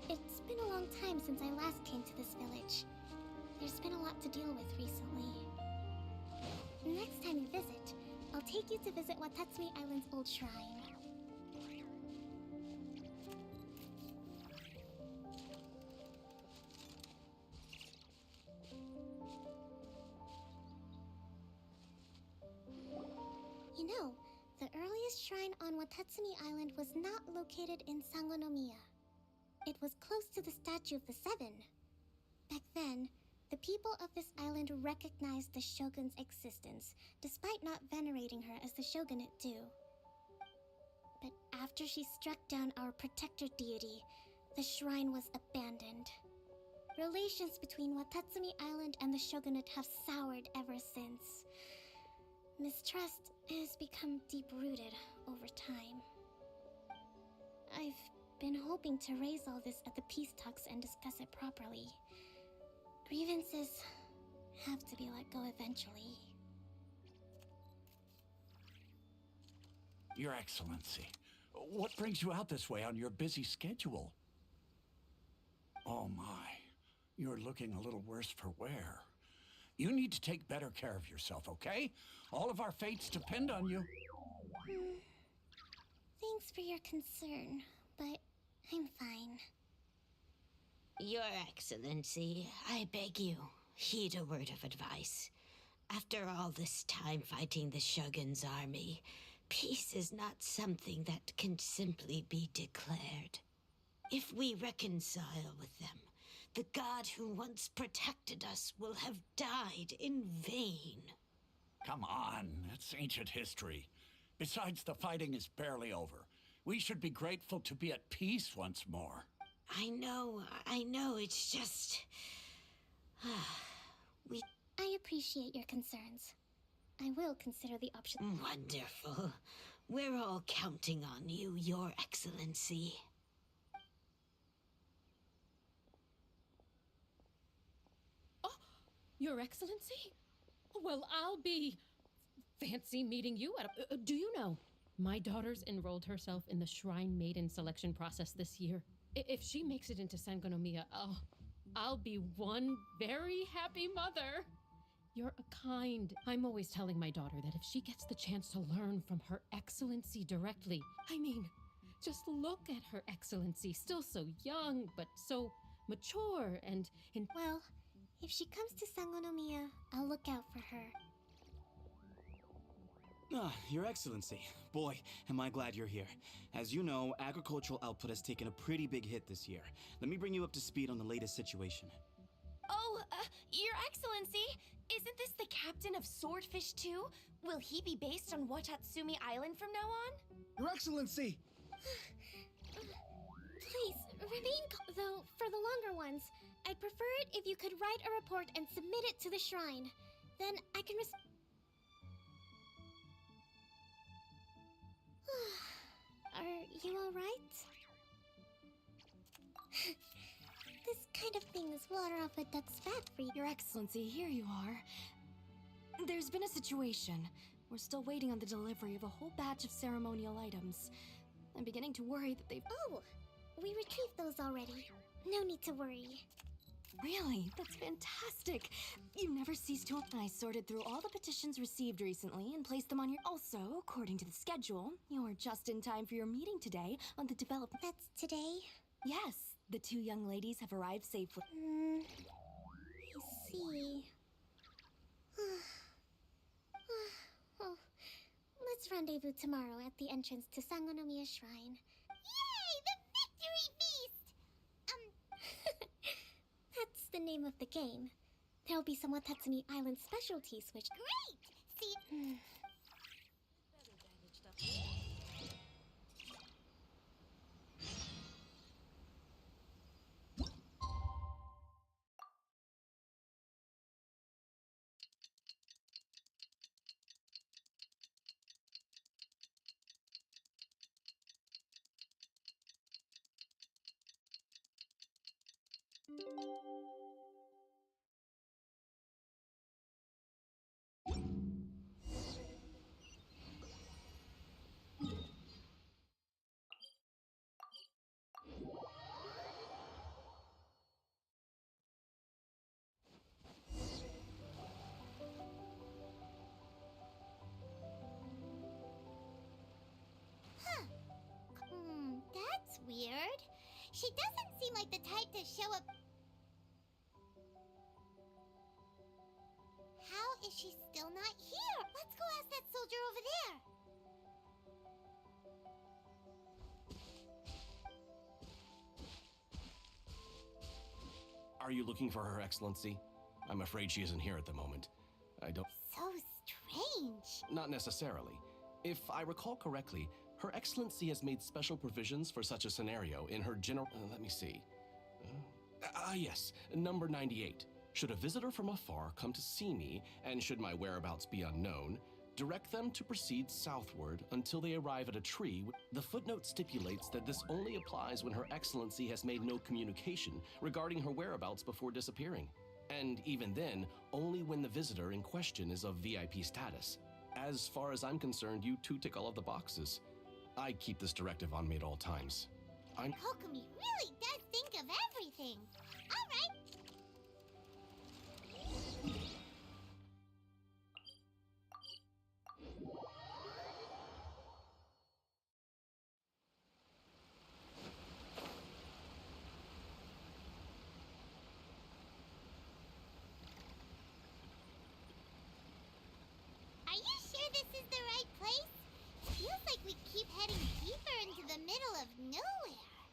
It's been a long time since I last came to this village. There's been a lot to deal with recently. Next time you visit, I'll take you to visit Watatsumi Island's old shrine. You know, the earliest shrine on Watatsumi Island was not located in Sangonomiya. It was close to the Statue of the Seven. Back then, the people of this island recognized the shogun's existence, despite not venerating her as the shogunate do. But after she struck down our protector deity, the shrine was abandoned. Relations between Watatsumi Island and the shogunate have soured ever since. Mistrust has become deep-rooted over time. I've been hoping to raise all this at the peace talks and discuss it properly. Grievances have to be let go eventually. Your Excellency, what brings you out this way on your busy schedule? Oh my, you're looking a little worse for wear. You need to take better care of yourself, okay? All of our fates depend on you. Thanks for your concern, but I'm fine. Your Excellency, I beg you, heed a word of advice. After all this time fighting the Shogun's army, peace is not something that can simply be declared. If we reconcile with them, the god who once protected us will have died in vain. Come on, it's ancient history. Besides, the fighting is barely over. We should be grateful to be at peace once more. I know, it's just... I appreciate your concerns. I will consider the option. Wonderful. We're all counting on you, Your Excellency. Your Excellency? Well, I'll be fancy meeting you at a... do you know, my daughter's enrolled herself in the Shrine Maiden selection process this year. If she makes it into Sangonomiya, I'll be one very happy mother. You're a kind... I'm always telling my daughter that if she gets the chance to learn from Her Excellency directly, I mean, just look at Her Excellency, still so young, but so mature and... Well, If she comes to Sangonomiya, I'll look out for her. Ah, Your Excellency. Boy, am I glad you're here. As you know, agricultural output has taken a pretty big hit this year. Let me bring you up to speed on the latest situation. Oh, Your Excellency, isn't this the captain of Swordfish 2? Will he be based on Watatsumi Island from now on? Your Excellency! Please, remain though, for the longer ones. I'd prefer it if you could write a report and submit it to the shrine. Then I can Are you alright? This kind of thing is water off a duck's back for you. Your Excellency, here you are. There's been a situation. We're still waiting on the delivery of a whole batch of ceremonial items. I'm beginning to worry that they've... Oh! We retrieved those already. No need to worry. Really? That's fantastic. You never cease to... I sorted through all the petitions received recently and placed them on your... Also, according to the schedule, you're just in time for your meeting today on the development... That's today? Yes. The two young ladies have arrived safely. I see. Oh, let's rendezvous tomorrow at the entrance to Sangonomiya Shrine. Yay! The victory feast! That's the name of the game. There'll be some Watatsumi Island specialties which... Great! See... That's weird. She doesn't seem like the type to show up. How is she still not here? Let's go ask that soldier over there. Are you looking for Her Excellency? I'm afraid she isn't here at the moment. I don't... So strange. Not necessarily. If I recall correctly, Her Excellency has made special provisions for such a scenario in her general... let me see. Yes, number 98. Should a visitor from afar come to see me, and should my whereabouts be unknown, direct them to proceed southward until they arrive at a tree. The footnote stipulates that this only applies when Her Excellency has made no communication regarding her whereabouts before disappearing. And even then, only when the visitor in question is of VIP status. As far as I'm concerned, you two tick all of the boxes. I keep this directive on me at all times. Kokomi really does think of everything. All right. Are you sure this is the right place? Feels like we keep heading deeper into the middle of nowhere.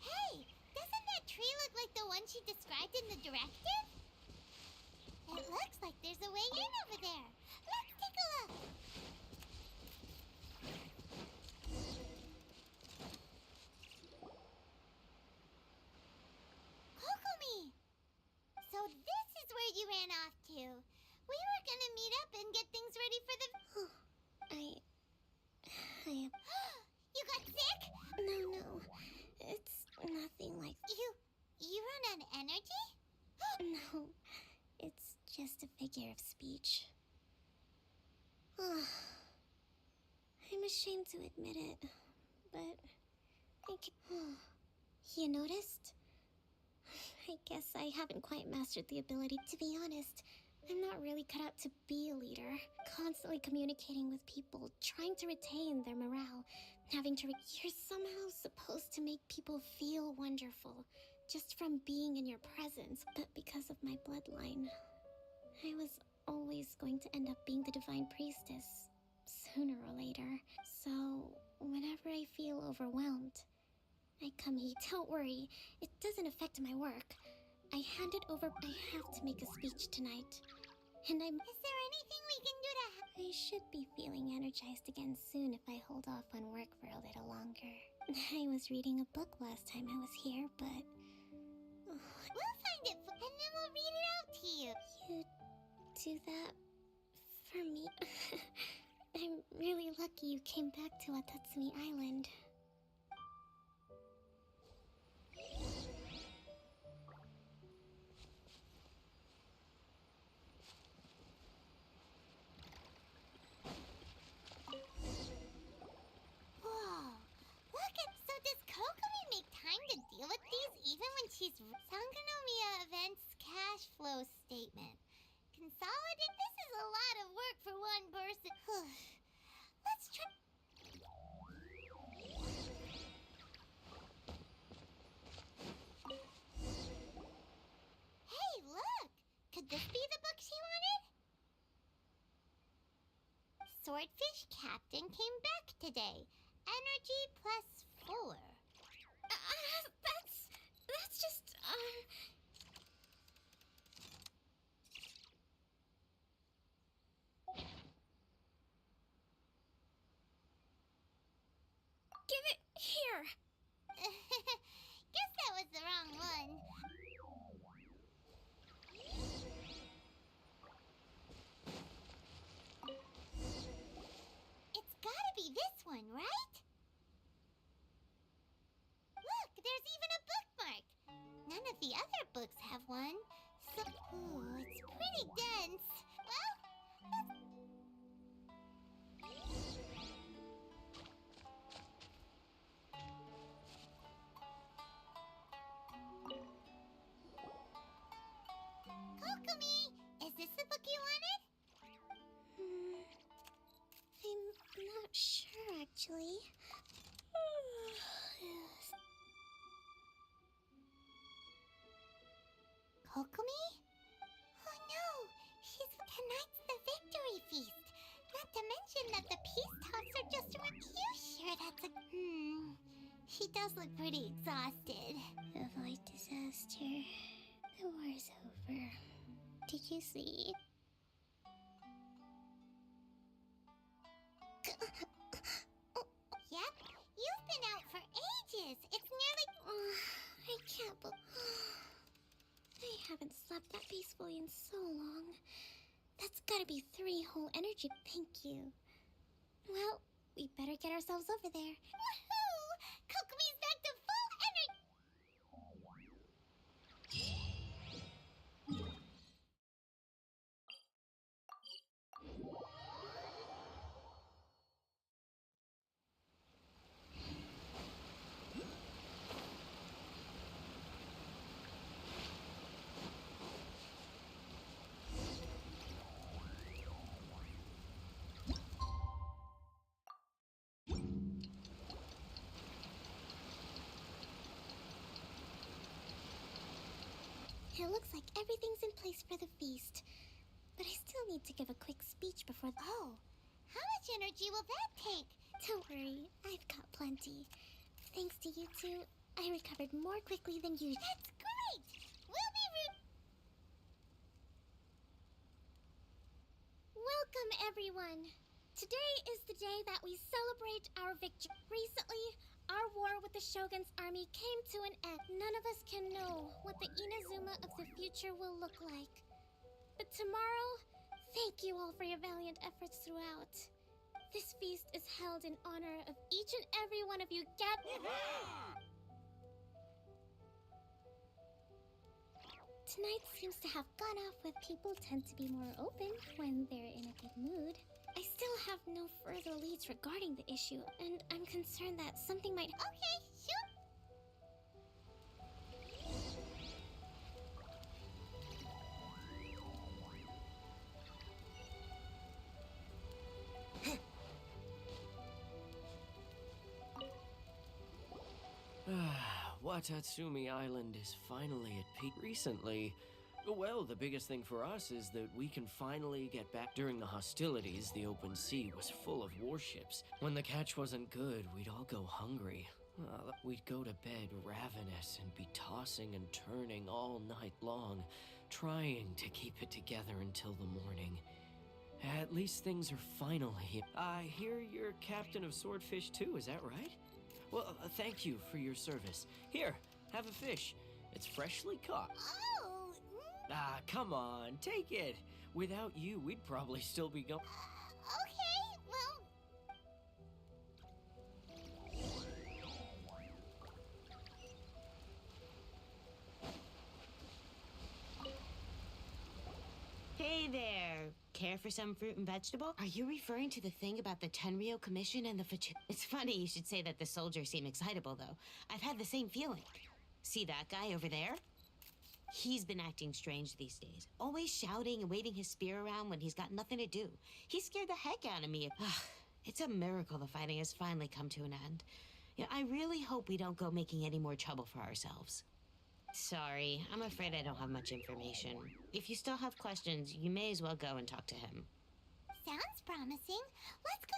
Hey, doesn't that tree look like the one she described in the directive? It looks like there's a way in over there. Let's take a look. Kokomi! So this is where you ran off to. We were gonna meet up and get things ready for the... You got sick? No. It's nothing like... You run on energy? No, it's just a figure of speech. I'm ashamed to admit it, but I can't... You noticed? I guess I haven't quite mastered the ability. To be honest, I'm not really cut out to be a leader. Constantly communicating with people, trying to retain their morale, having to... You're somehow supposed to make people feel wonderful, just from being in your presence, but because of my bloodline. I was always going to end up being the Divine Priestess, sooner or later. So, whenever I feel overwhelmed, I come here. Don't worry, it doesn't affect my work. I hand it over. I have to make a speech tonight. And I'm... Is there anything we can do to help? I should be feeling energized again soon if I hold off on work for a little longer. I was reading a book last time I was here, but... We'll find it and then we'll read it out to you. You do that for me? I'm really lucky you came back to Watatsumi Island. Whoa. Look at... So does Kokomi make time to deal with these even when she's... Sangonomiya Events Cash Flow Statement. Consolidate? This is a lot of work for one person. Let's try... Hey, look! Could this be the book she wanted? Swordfish Captain came back today. Energy +4. That's just, Give it here! Guess that was the wrong one. It's gotta be this one, right? Look, there's even a bookmark. None of the other books have one. So, ooh, it's pretty dense. Well, Kokomi, is this the book you wanted? I'm not sure, actually. Kokomi? Oh no, tonight's the victory feast. Not to mention that the peace talks are just around. You sure that's a... She does look pretty exhausted. Avoid disaster. The war's over. Did you see? Yep, you've been out for ages. It's nearly... I can't I haven't slept that peacefully in so long. That's gotta be 3 whole energy. Thank you. Well, we better get ourselves over there. Woohoo! Kokomi's back to full energy. It looks like everything's in place for the feast. But I still need to give a quick speech before... Oh, how much energy will that take? Don't worry, I've got plenty. Thanks to you two, I recovered more quickly than usual. That's great! We'll be Welcome, everyone! Today is the day that we celebrate our victory. Recently, our war with the Shogun's army came to an end. None of us can know what the Inazuma of the future will look like. But tomorrow, thank you all for your valiant efforts throughout. This feast is held in honor of each and every one of you gathered. Tonight seems to have gone off with people tend to be more open when they're in a good mood. I still have no further leads regarding the issue, and I'm concerned that something might... Okay, shoot! Watatsumi Island is finally at peace. Recently, well, the biggest thing for us is that we can finally get back. During the hostilities, the open sea was full of warships. When the catch wasn't good, we'd all go hungry. We'd go to bed ravenous and be tossing and turning all night long, trying to keep it together until the morning. At least things are finally here. I hear you're captain of Swordfish too, is that right? Well, thank you for your service. Here, have a fish. It's freshly caught. Oh! Ah, come on, take it. Without you, we'd probably still be going. Okay, well... Hey there. Care for some fruit and vegetable? Are you referring to the thing about the Tenryo Commission and the It's funny you should say that the soldiers seem excitable, though. I've had the same feeling. See that guy over there? He's been acting strange these days. Always shouting and waving his spear around when he's got nothing to do. He scared the heck out of me. It's a miracle the fighting has finally come to an end. Yeah, I really hope we don't go making any more trouble for ourselves. Sorry, I'm afraid I don't have much information. If you still have questions, you may as well go and talk to him. Sounds promising. Let's go...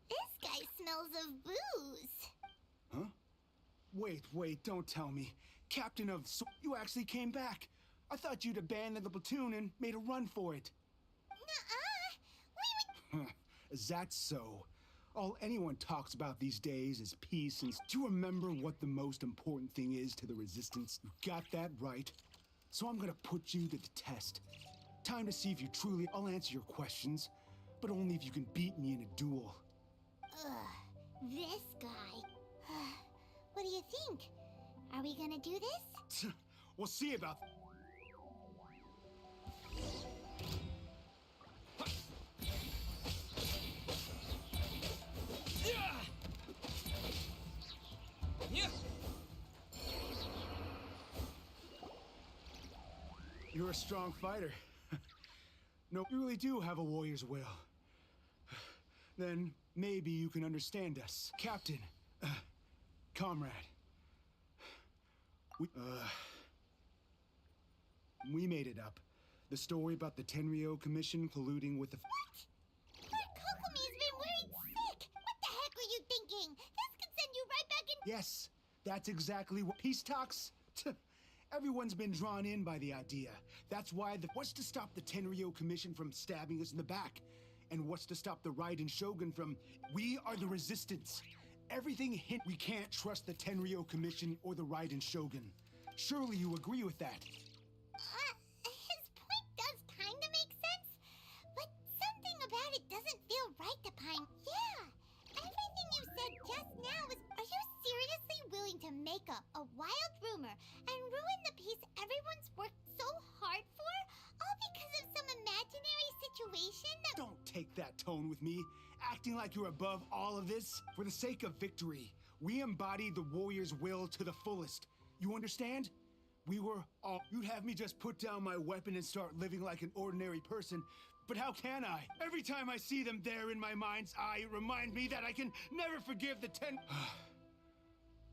This guy smells of booze. Huh? Wait, don't tell me. Captain of... You actually came back. I thought you'd abandoned the platoon and made a run for it. We would... Is that so? All anyone talks about these days is peace and... Do you remember what the most important thing is to the Resistance? You got that right. So I'm gonna put you to the test. Time to see if you truly... I'll answer your questions, but only if you can beat me in a duel. Ugh, this guy. What do you think? Are we gonna do this? We'll see about... You're a strong fighter. No, you really do have a warrior's will. Then maybe you can understand us. Captain, comrade. We made it up. The story about the Tenryo Commission colluding with the... What? But Kokomi's been worried sick! What the heck were you thinking? This could send you right back in... Yes, that's exactly what... Peace talks? Everyone's been drawn in by the idea. That's why what's to stop the Tenryo Commission from stabbing us in the back? And what's to stop the Raiden Shogun from... We are the Resistance. Everything hint we can't trust the Tenryo Commission or the Raiden Shogun. Surely you agree with that? His point does kinda make sense, but something about it doesn't feel right to Pine. Yeah, everything you said just now is... Are you seriously willing to make up a wild rumor and ruin the peace everyone's worked so hard for? All because of some imaginary situation that... Don't take that tone with me, acting like you're above all of this. For the sake of victory, we embody the warrior's will to the fullest. You understand? We were all... You'd have me just put down my weapon and start living like an ordinary person. But how can I? Every time I see them there in my mind's eye, it reminds me that I can never forgive the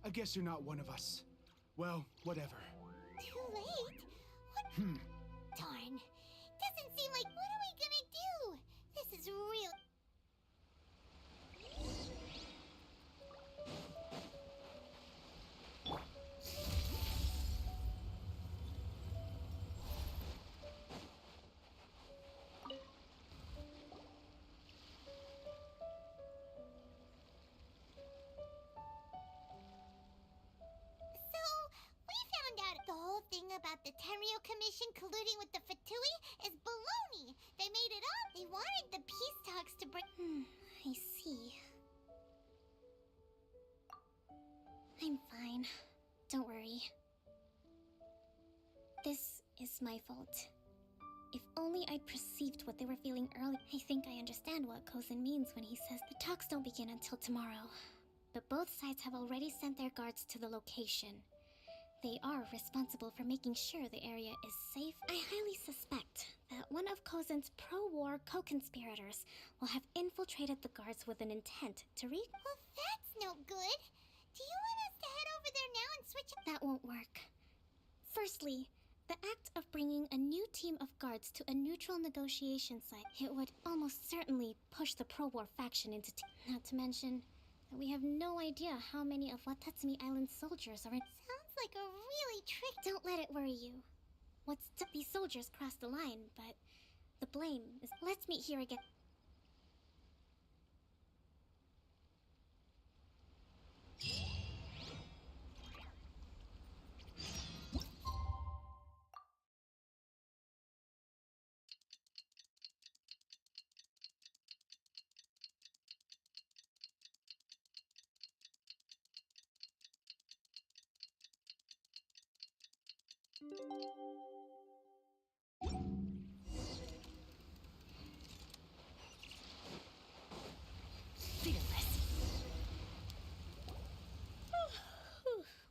I guess you're not one of us. Well, whatever. Too late? What? Darn. Doesn't seem like... What are we gonna do? This is real... about the Tenryo Commission colluding with the Fatui is baloney. They made it up. They wanted the peace talks to bring... I see. I'm fine. Don't worry. This is my fault. If only I'd perceived what they were feeling early. I think I understand what Kozin means when he says the talks don't begin until tomorrow. But both sides have already sent their guards to the location. they are responsible for making sure the area is safe, I highly suspect that one of Kozen's pro-war co-conspirators will have infiltrated the guards with an intent to Well, that's no good. Do you want us to head over there now and switch? That won't work. Firstly, the act of bringing a new team of guards to a neutral negotiation site, it would almost certainly push the pro-war faction into not to mention that we have no idea how many of Watatsumi Island's soldiers are in. Sounds like a really trick. Don't let it worry you. These soldiers crossed the line, but the blame is. Let's meet here again.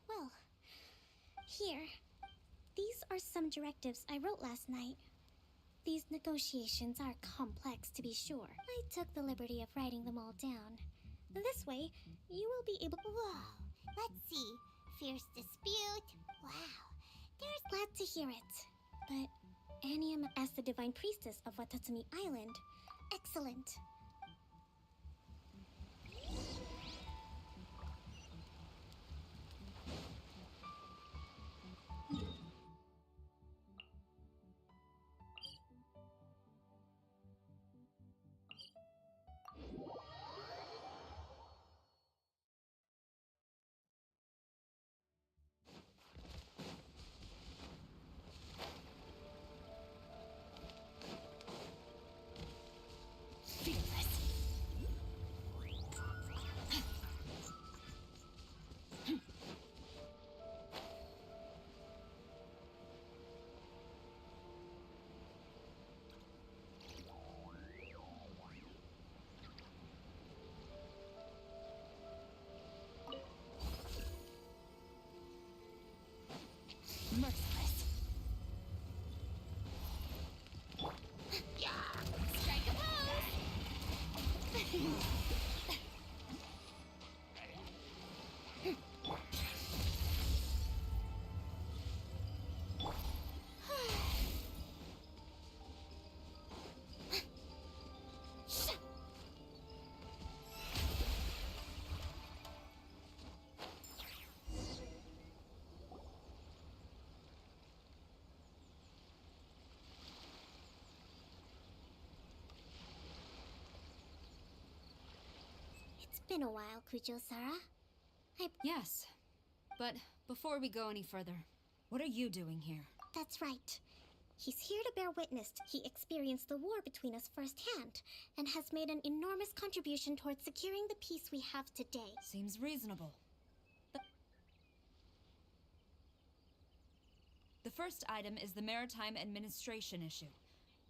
Well, here. These are some directives I wrote last night. These negotiations are complex, to be sure. I took the liberty of writing them all down. This way, you will be able. Whoa. Let's see. Fierce dispute. Wow. There's glad to hear it. But Anium as the divine priestess of Watatsumi Island. Excellent. Merciless. Yeah. Strike a pose. It's been a while, Kujo-Sara. Yes, but before we go any further, what are you doing here? That's right. He's here to bear witness. He experienced the war between us firsthand, and has made an enormous contribution towards securing the peace we have today. Seems reasonable. The first item is the Maritime Administration issue.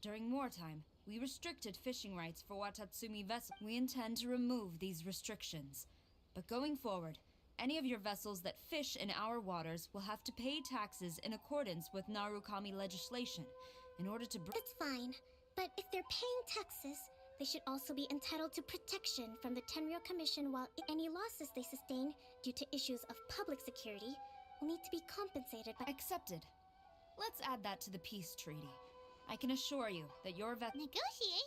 During wartime, we restricted fishing rights for Watatsumi vessels. We intend to remove these restrictions. But going forward, any of your vessels that fish in our waters will have to pay taxes in accordance with Narukami legislation in order to That's fine, but if they're paying taxes, they should also be entitled to protection from the Tenryo Commission, while any losses they sustain due to issues of public security will need to be compensated by— Accepted. Let's add that to the peace treaty. I can assure you that your Negotiations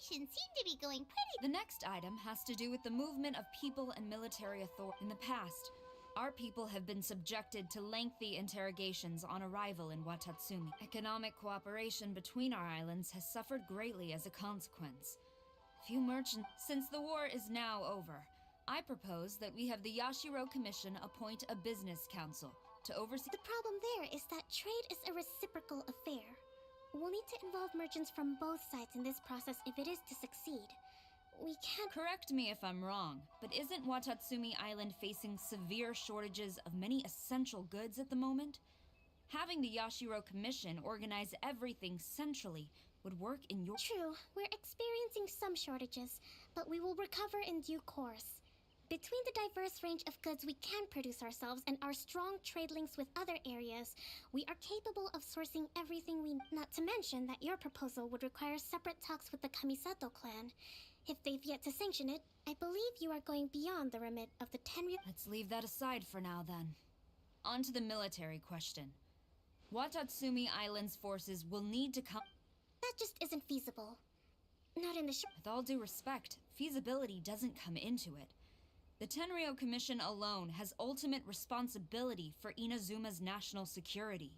seem to be going pretty. The next item has to do with the movement of people and military authority. In the past, our people have been subjected to lengthy interrogations on arrival in Watatsumi. Economic cooperation between our islands has suffered greatly as a consequence. Few merchants. Since the war is now over, I propose that we have the Yashiro Commission appoint a business council to oversee. The problem there is that trade is a reciprocal affair. We'll need to involve merchants from both sides in this process if it is to succeed. We can't— Correct me if I'm wrong, but isn't Watatsumi Island facing severe shortages of many essential goods at the moment? Having the Yashiro Commission organize everything centrally would work in your— True, we're experiencing some shortages, but we will recover in due course. Between the diverse range of goods we can produce ourselves and our strong trade links with other areas, we are capable of sourcing everything we... Not to mention that your proposal would require separate talks with the Kamisato clan. If they've yet to sanction it, I believe you are going beyond the remit of the Tenryu... Let's leave that aside for now, then. On to the military question. Watatsumi Island's forces will need to come... That just isn't feasible. Not in the short... With all due respect, feasibility doesn't come into it. The Tenryo Commission alone has ultimate responsibility for Inazuma's national security.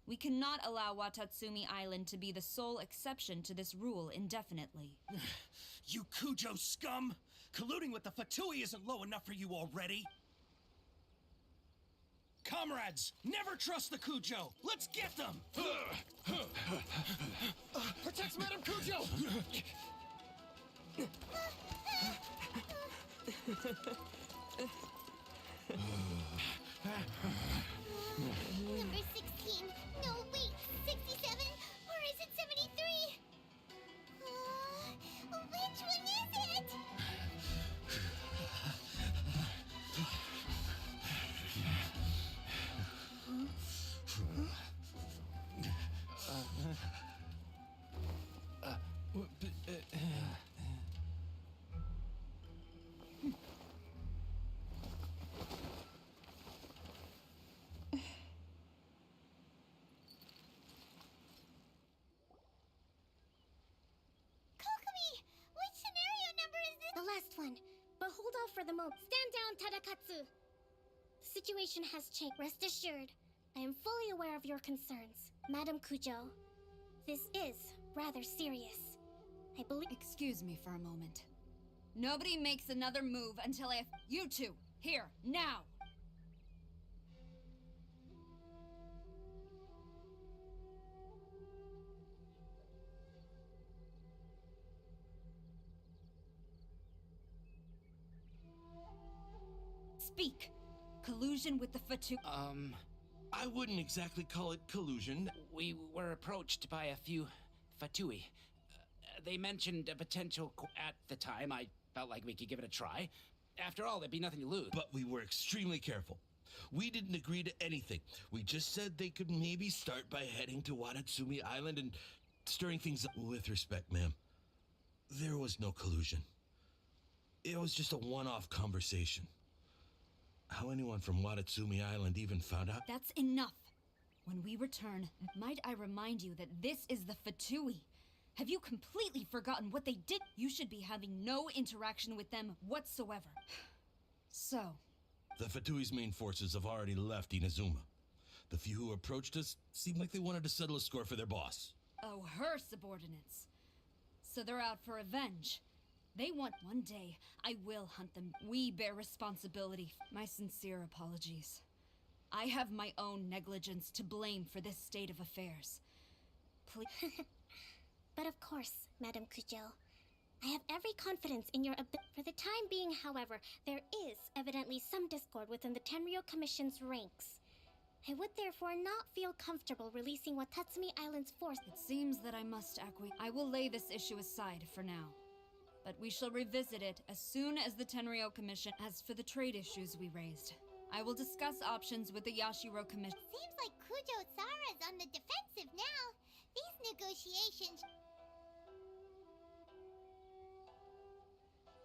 We cannot allow Watatsumi Island to be the sole exception to this rule indefinitely. You Kujo scum! Colluding with the Fatui isn't low enough for you already! Comrades, never trust the Kujo! Let's get them! Protect Madame Kujo! Number 16. No, wait. 67? Or is it 73? Which one is it? The last one. But hold off for the moment. Stand down, Tadakatsu! The situation has changed. Rest assured, I am fully aware of your concerns. Madam Kujo, this is rather serious. I believe... Excuse me for a moment. Nobody makes another move until I have... You two! Here, now! Speak! Collusion with the Fatu... I wouldn't exactly call it collusion. We were approached by a few Fatui. They mentioned a potential... At the time, I felt like we could give it a try. After all, there'd be nothing to lose. But we were extremely careful. We didn't agree to anything. We just said they could maybe start by heading to Watatsumi Island and stirring things up. With respect, ma'am, there was no collusion. It was just a one-off conversation. How anyone from Watatsumi Island even found out? That's enough. When we return, might I remind you that this is the Fatui? Have you completely forgotten what they did? You should be having no interaction with them whatsoever. So... The Fatui's main forces have already left Inazuma. The few who approached us seemed like they wanted to settle a score for their boss. Oh, her subordinates. So they're out for revenge. They want one day, I will hunt them. We bear responsibility. My sincere apologies. I have my own negligence to blame for this state of affairs. Please. But of course, Madame Kujo. I have every confidence in your ability. For the time being, however, there is evidently some discord within the Tenryo Commission's ranks. I would therefore not feel comfortable releasing Watatsumi Island's force. It seems that I must acquiesce. I will lay this issue aside for now. But we shall revisit it as soon as the Tenryo Commission... As for the trade issues we raised, I will discuss options with the Yashiro Commission. Seems like Kujo-sara's on the defensive now. These negotiations...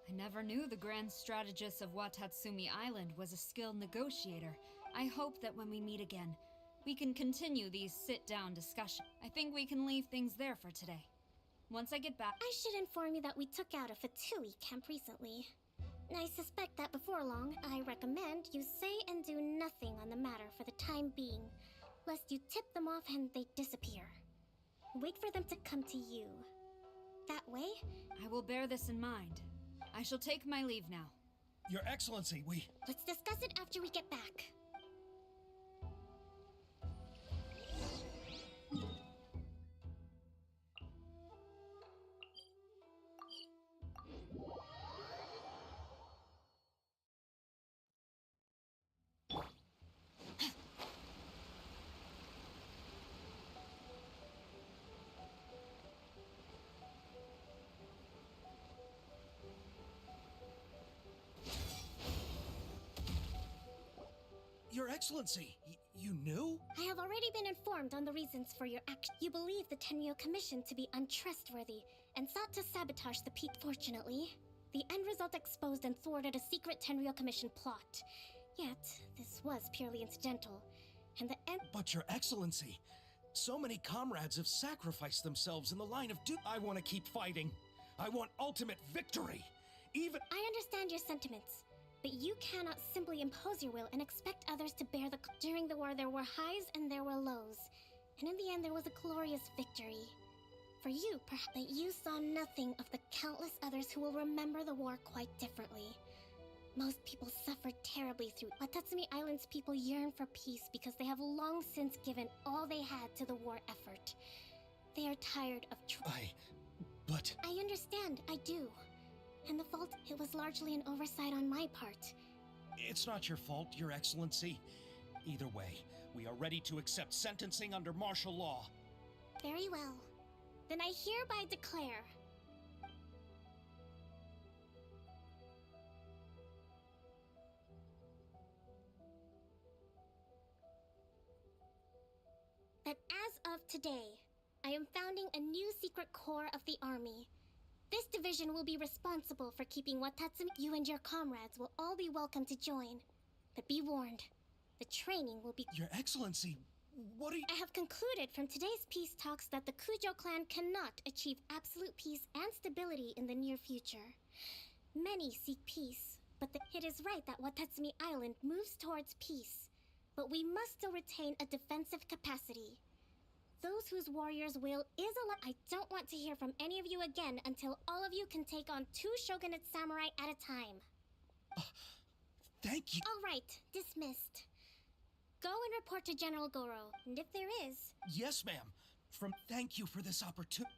I never knew the grand strategist of Watatsumi Island was a skilled negotiator. I hope that when we meet again, we can continue these sit-down discussions. I think we can leave things there for today. Once I get back... I should inform you that we took out a Fatui camp recently. I suspect that before long, I recommend you say and do nothing on the matter for the time being, lest you tip them off and they disappear. Wait for them to come to you. That way... I will bear this in mind. I shall take my leave now. Your Excellency, we... Let's discuss it after we get back. Excellency, you knew? I have already been informed on the reasons for your act. You believe the Tenryo Commission to be untrustworthy and sought to sabotage the peak. Fortunately, the end result exposed and thwarted a secret Tenryo Commission plot. Yet, this was purely incidental, and the end— But Your Excellency, so many comrades have sacrificed themselves in the line of duty. I want to keep fighting. I want ultimate victory. Even— I understand your sentiments, but you cannot simply impose your will and expect others to bear the— During the war, there were highs and there were lows, and in the end, there was a glorious victory. For you, perhaps, that you saw nothing of the countless others who will remember the war quite differently. Most people suffered terribly through— Watatsumi Island's people yearn for peace because they have long since given all they had to the war effort. They are tired of— but— I understand, I do. And the fault, it was largely an oversight on my part. It's not your fault, Your Excellency. Either way, we are ready to accept sentencing under martial law. Very well. Then I hereby declare that as of today, I am founding a new secret corps of the army. This division will be responsible for keeping Watatsumi. You and your comrades will all be welcome to join. But be warned, the training will be— Your Excellency, what are you— I have concluded from today's peace talks that the Kujo clan cannot achieve absolute peace and stability in the near future. Many seek peace, but it is right that Watatsumi Island moves towards peace. But we must still retain a defensive capacity. Those whose warriors' will is alive. I don't want to hear from any of you again until all of you can take on 2 shogunate samurai at a time. Thank you. All right, dismissed. Go and report to General Goro, and if there is— Yes, ma'am. Thank you for this opportunity.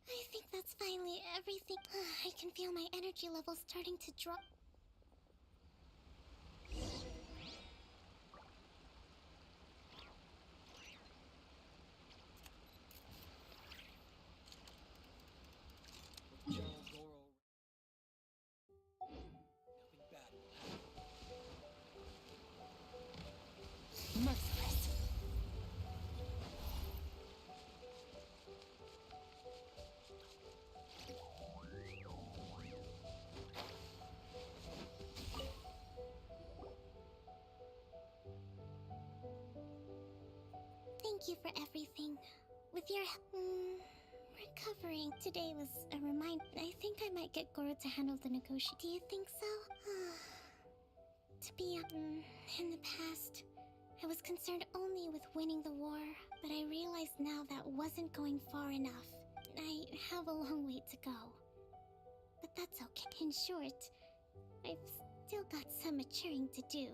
I think that's finally everything. I can feel my energy levels starting to drop. Merciless. Thank you for everything. With your recovering today was a reminder. I think I might get Goro to handle the negotiation. Do you think so? To be in the past, I was concerned only with winning the war, but I realize now that wasn't going far enough. I have a long way to go. But that's okay. In short, I've still got some maturing to do.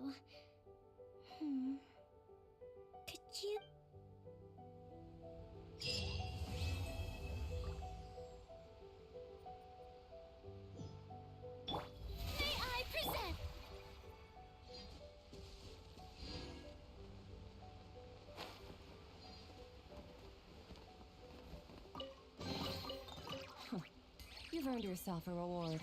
Could you— May I present— You've earned yourself a reward.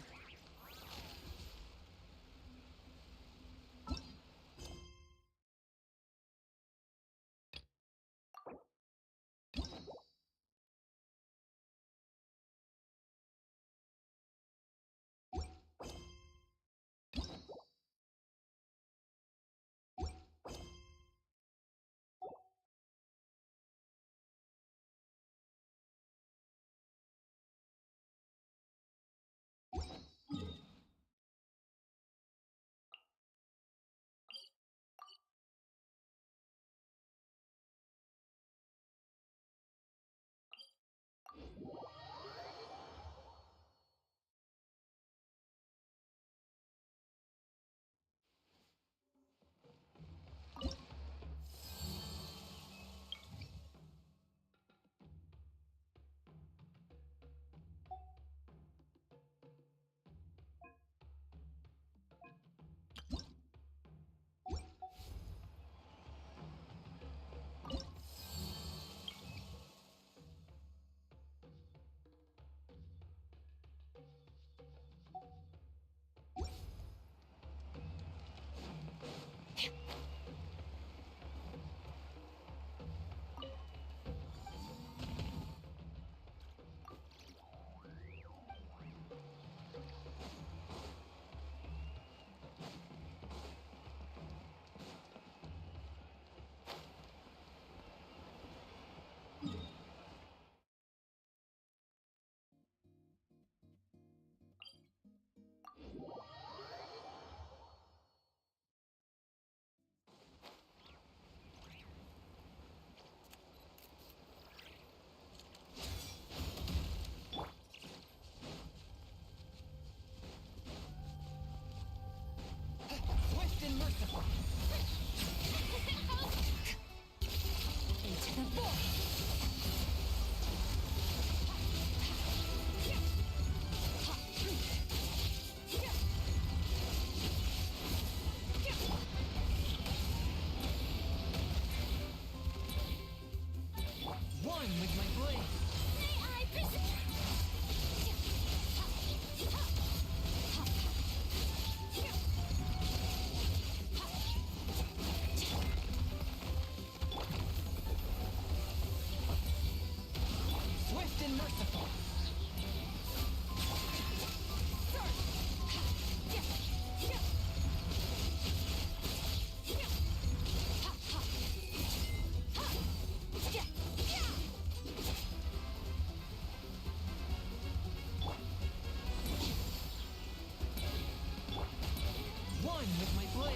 Blade!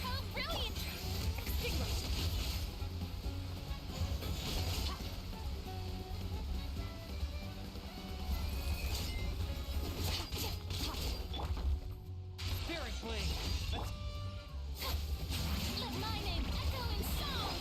How brilliant! Extinguished! Spirit Blade! Let my name echo in song!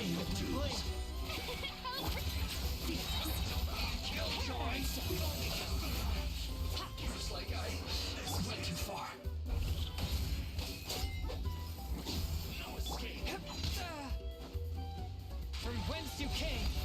Playing with my blade. Killjoy! Just like this went too far. No escape. From whence you came.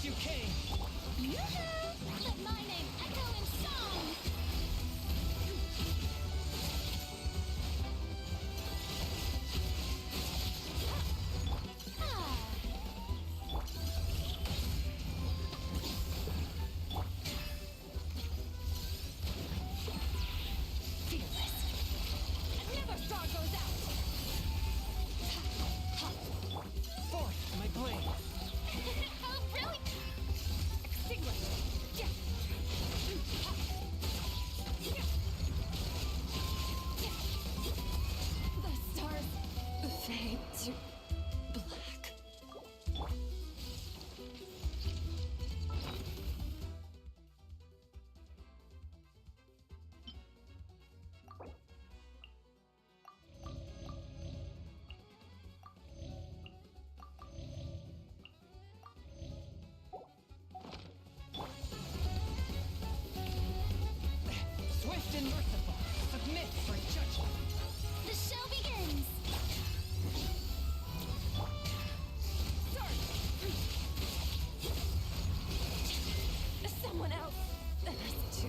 Yes, you came! Yoo-hoo! Let my name echo in song! Another star goes out! Forth, my blade! Oh, really? Extinguish! Yeah. The stars fade to black. Swift and merciful, submit for judgment. The show begins! Someone else has to.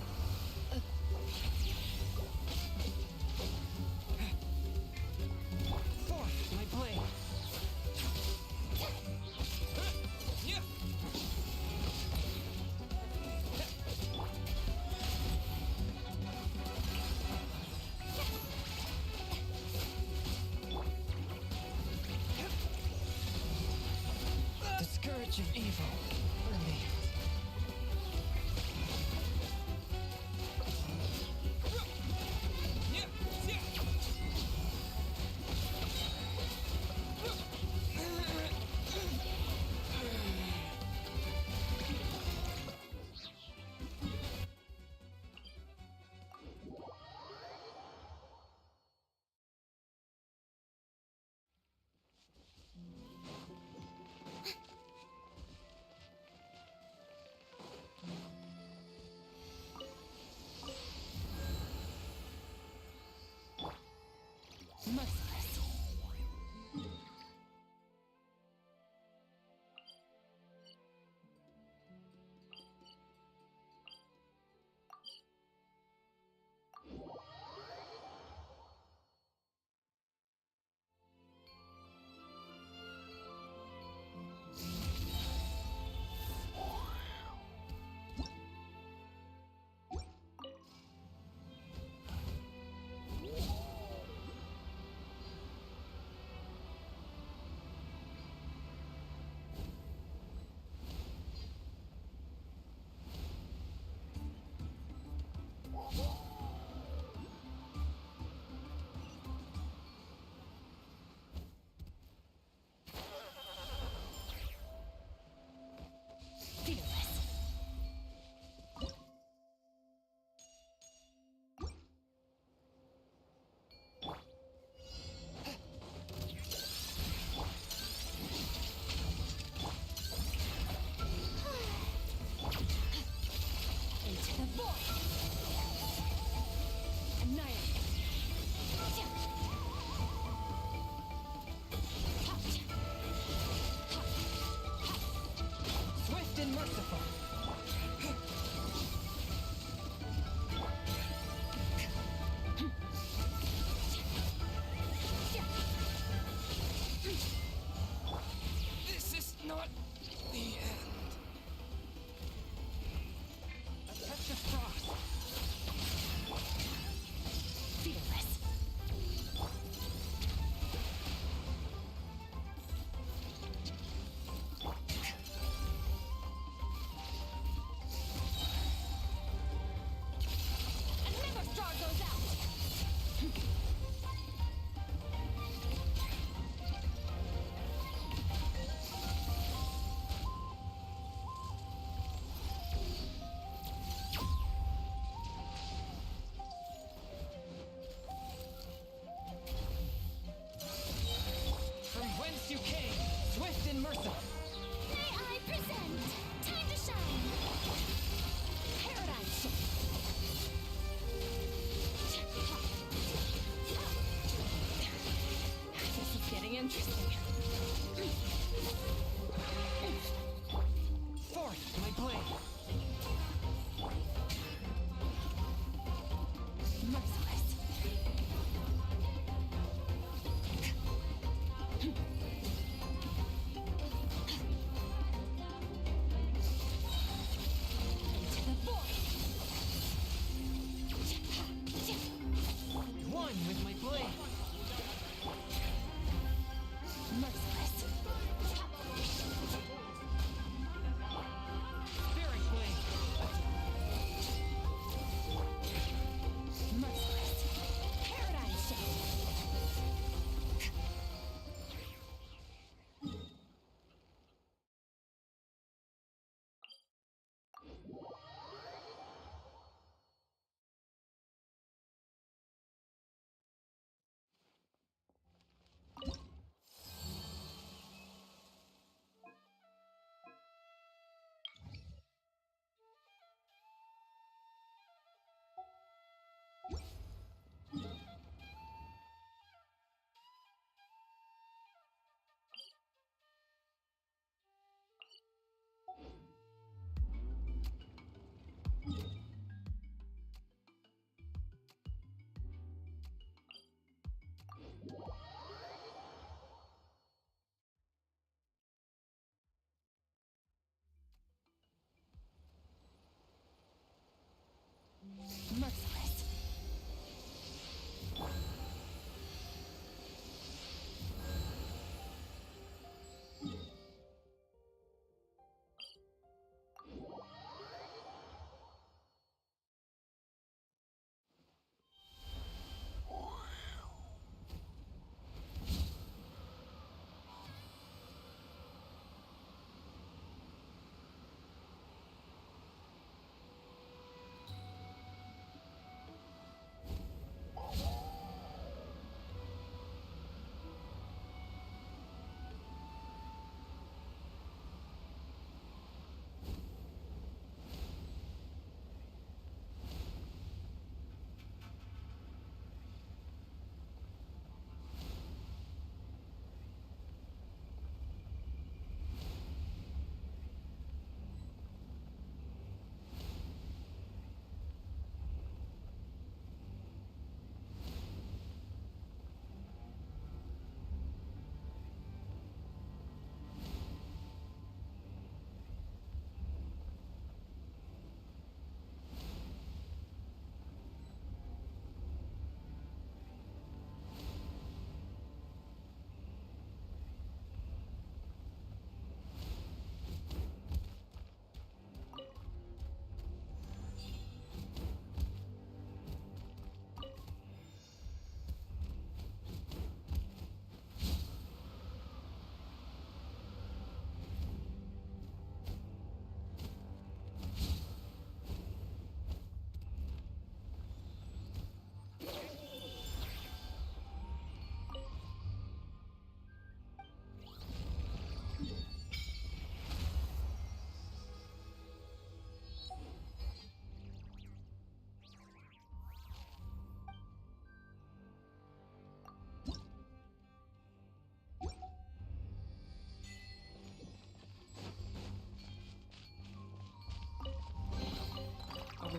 Forth, my blade! The scourge of evil remains. Merciless.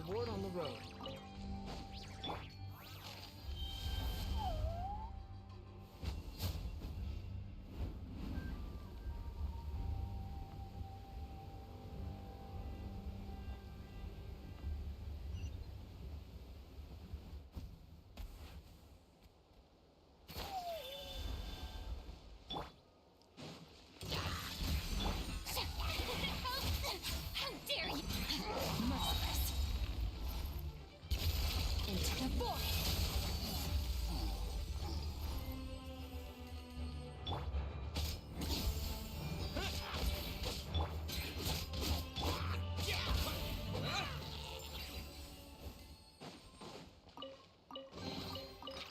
reward on the road. How dare you! Merciless. Into the void.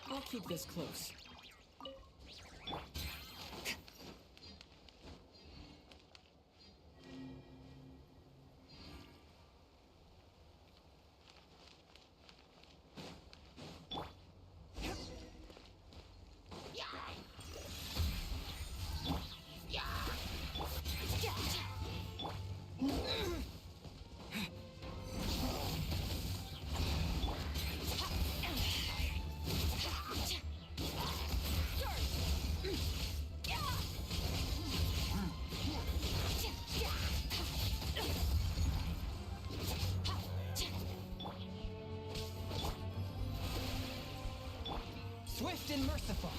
I'll keep this close. Swift and merciful.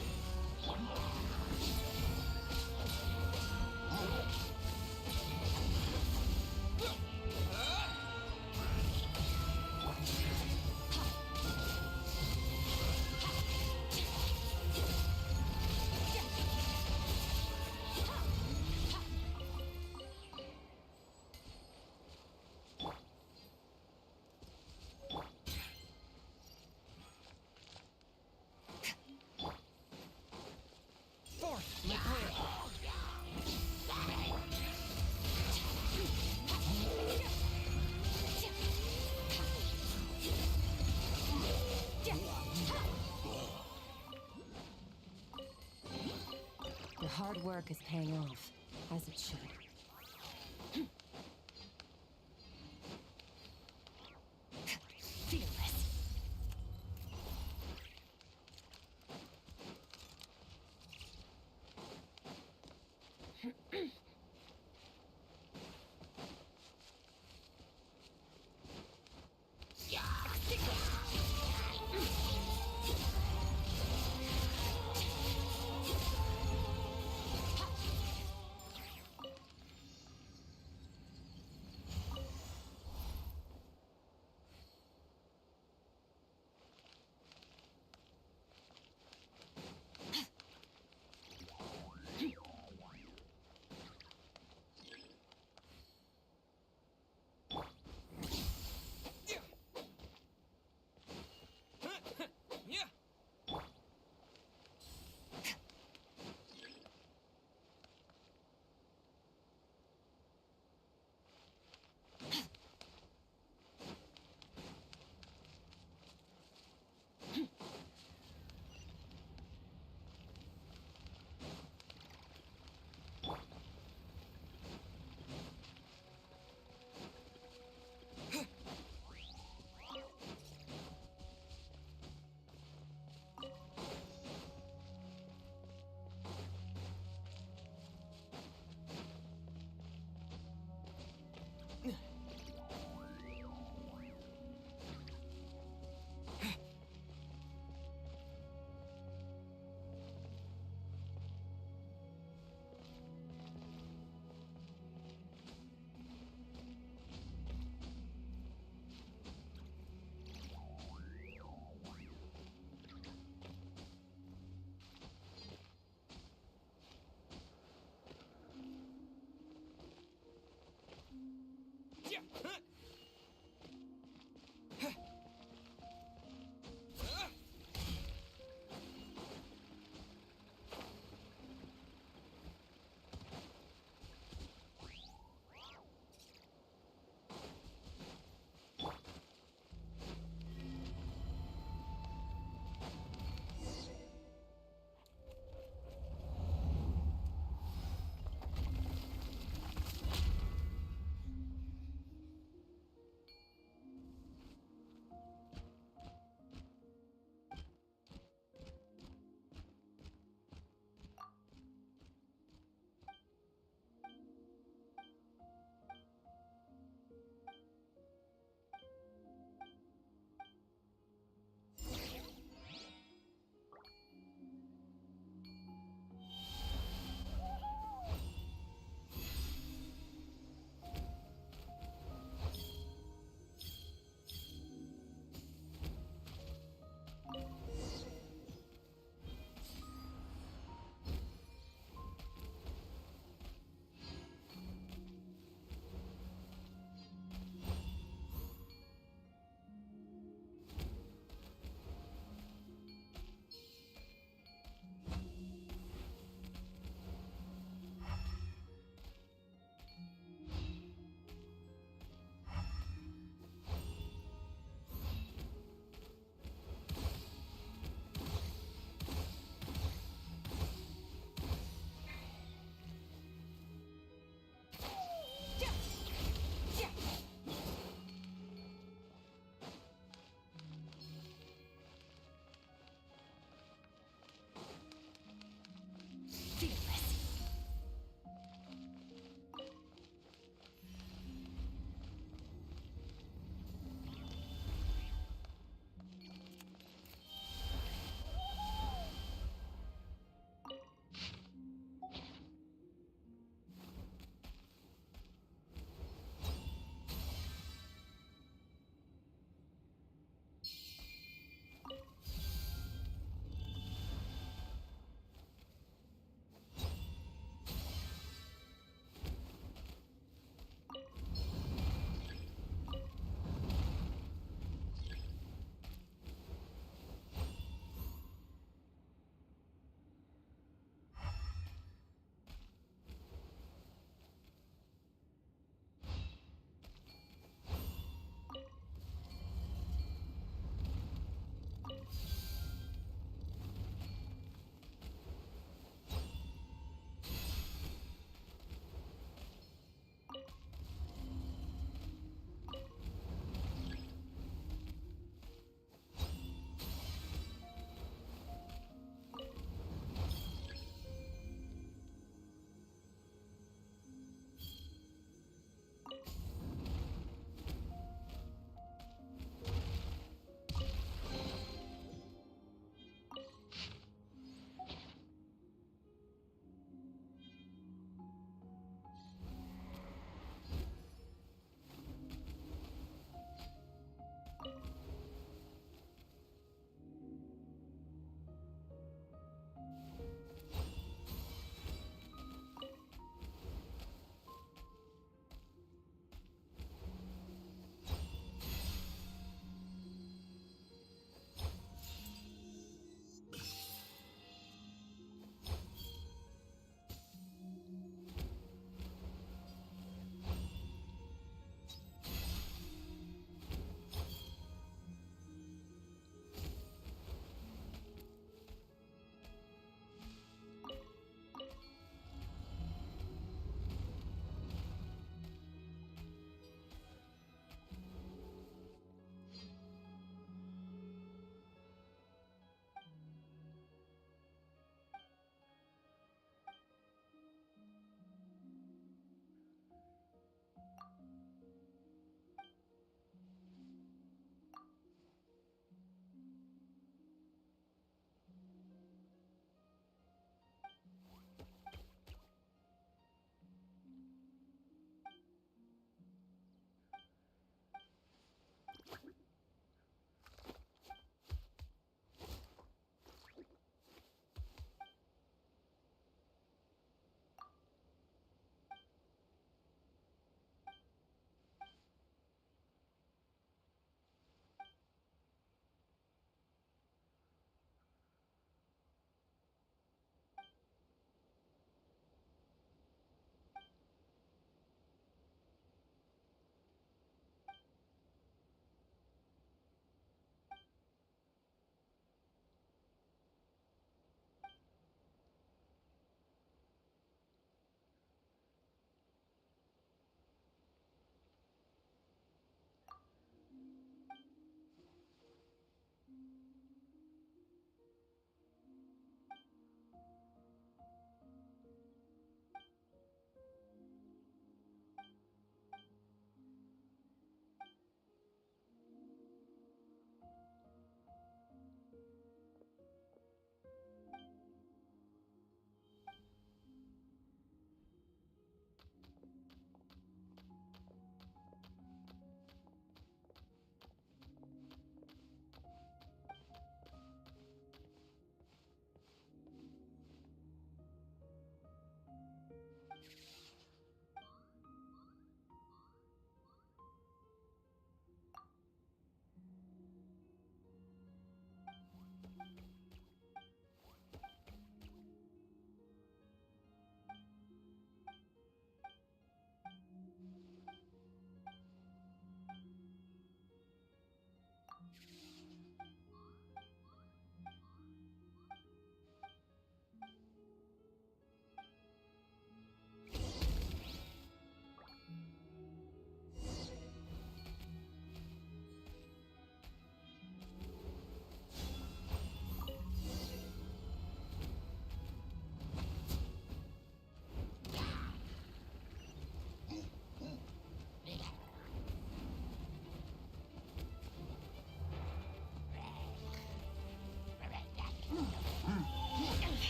Forth, my prayer. Your hard work is paying off, as it should. Fearless.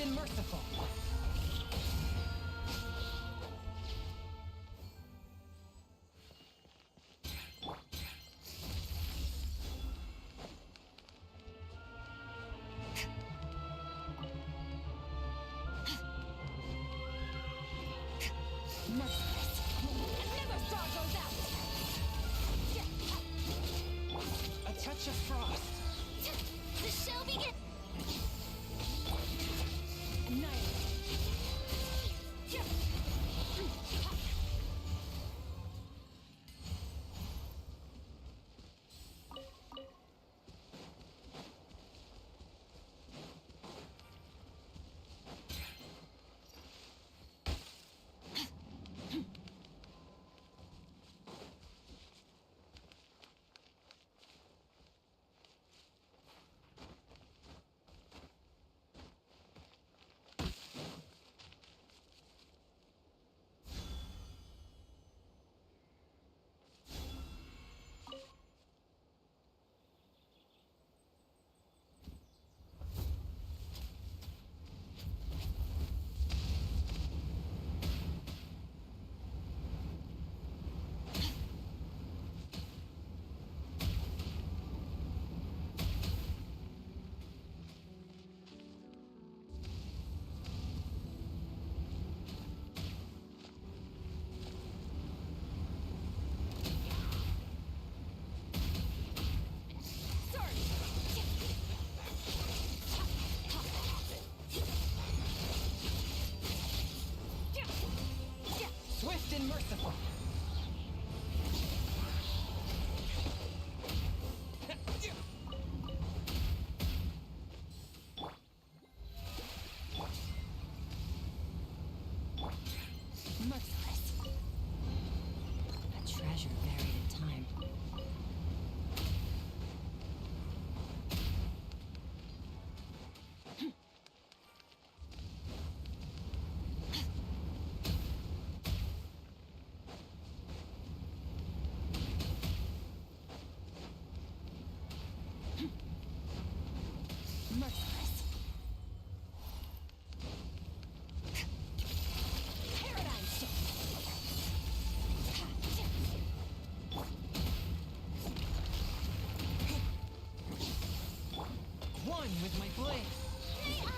and merciful. Merciless. And never star goes out. A touch of frost. The show begins. Annihilate. Swift and merciful. Merciless. A treasure buried in time. Merciless. Paradigm shift. One with my blade. May I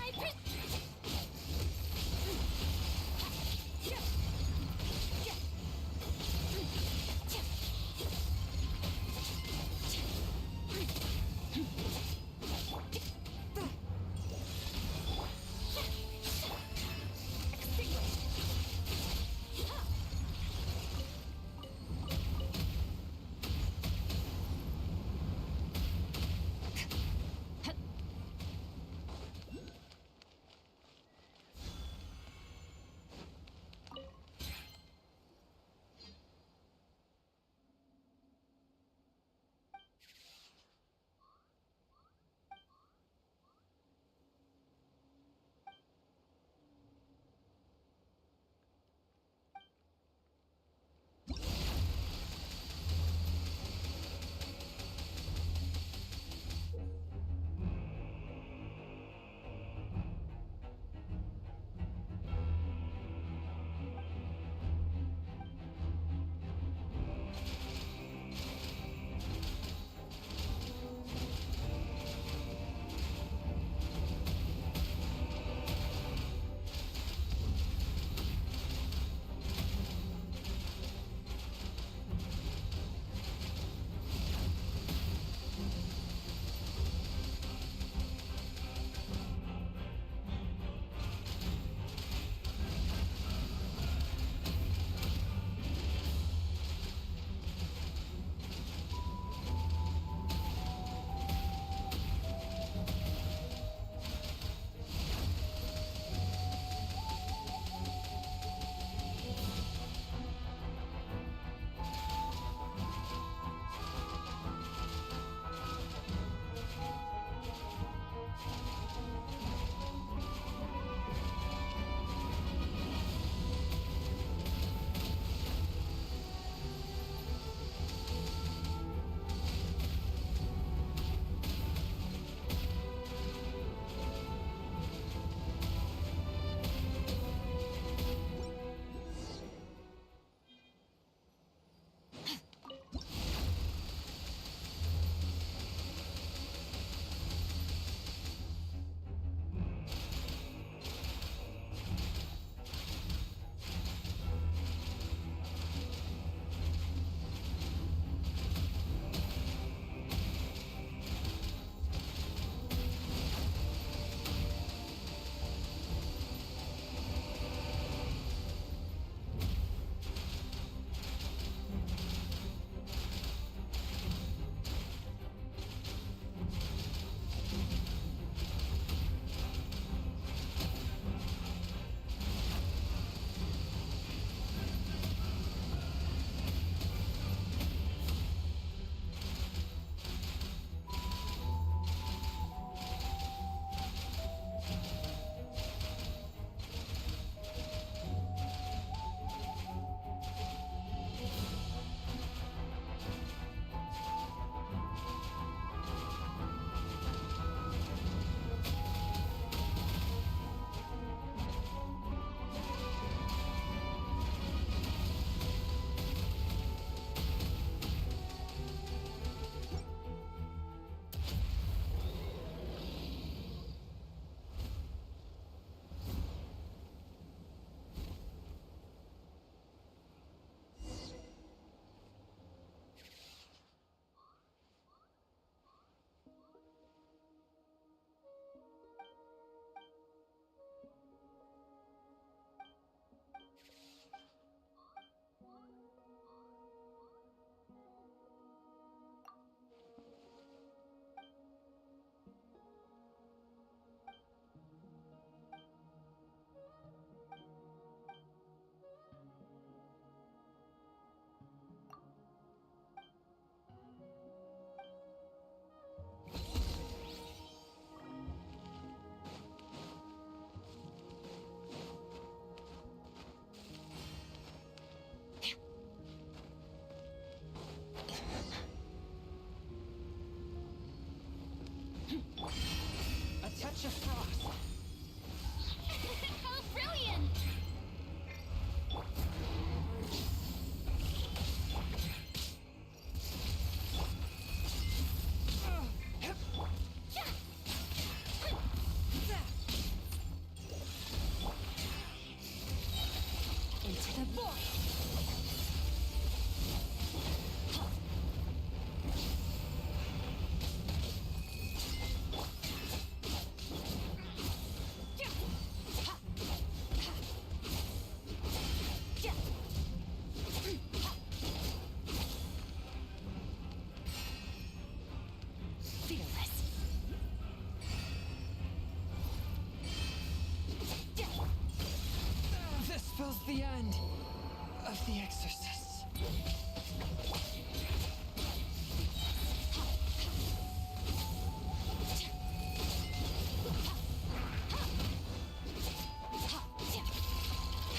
The Exorcists.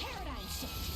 Paradigm shift.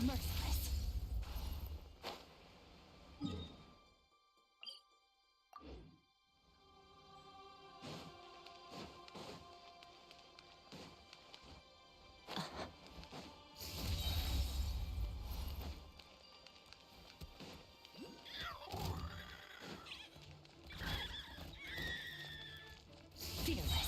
Merciless. Fearless.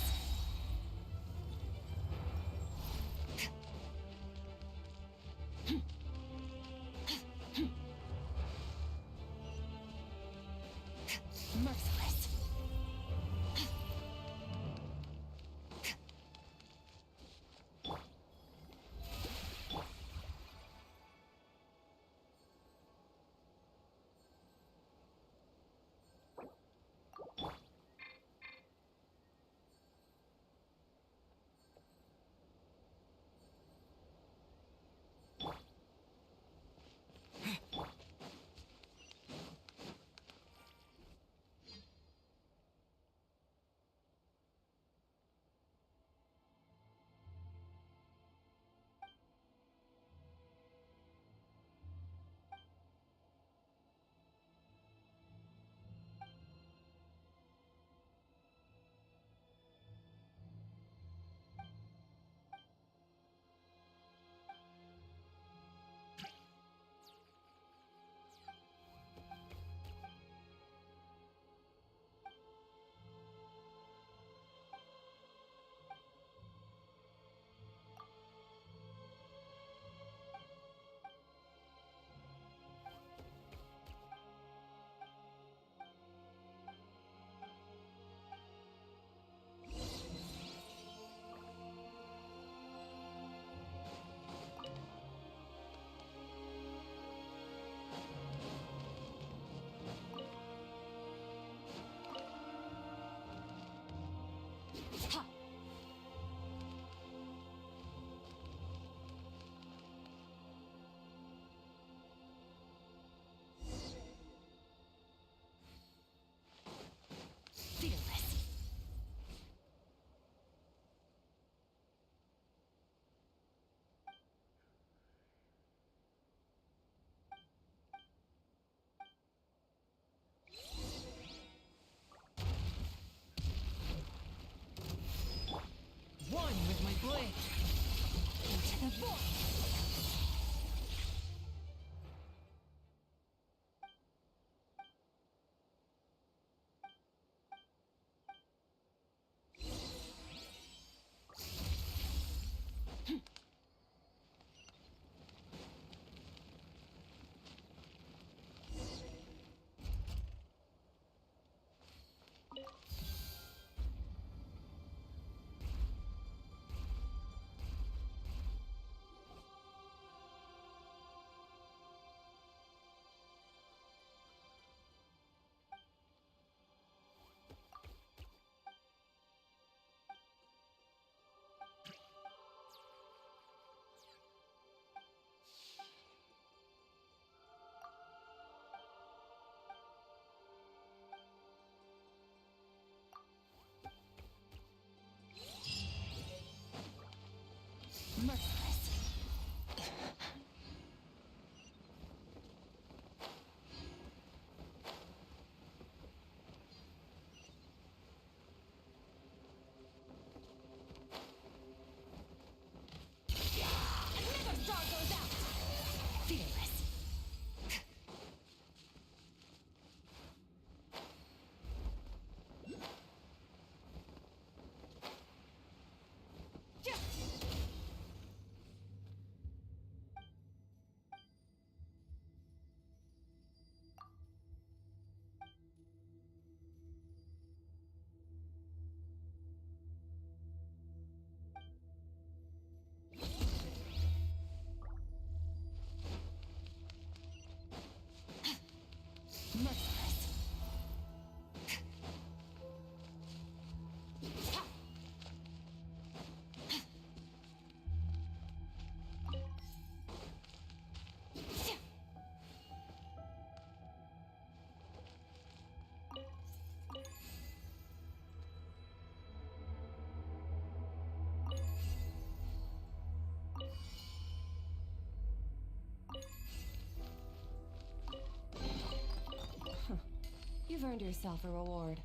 You've earned yourself a reward.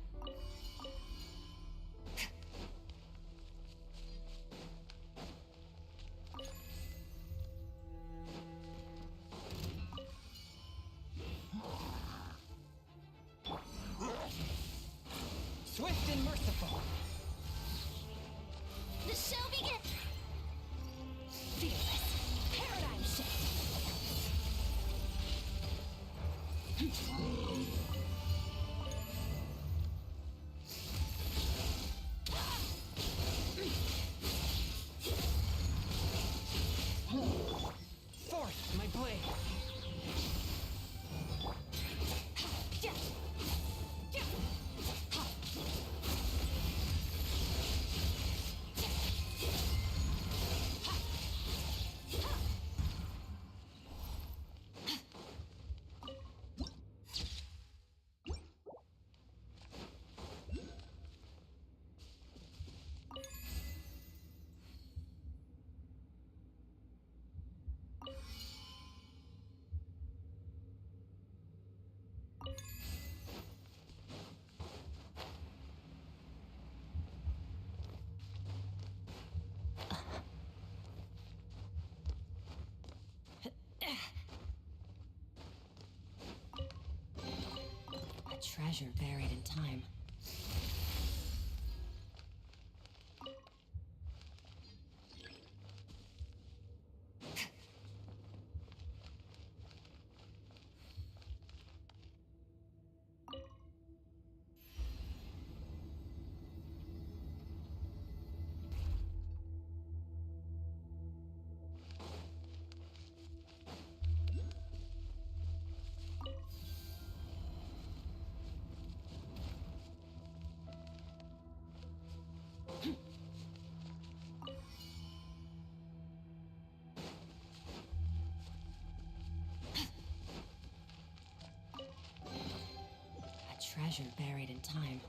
Swift and merciful. The show begins! Fearless. Paradigm shift. Forth, my blade. A treasure buried in time. A treasure buried in time.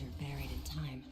treasure buried in time.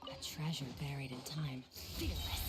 A treasure buried in time. Fearless.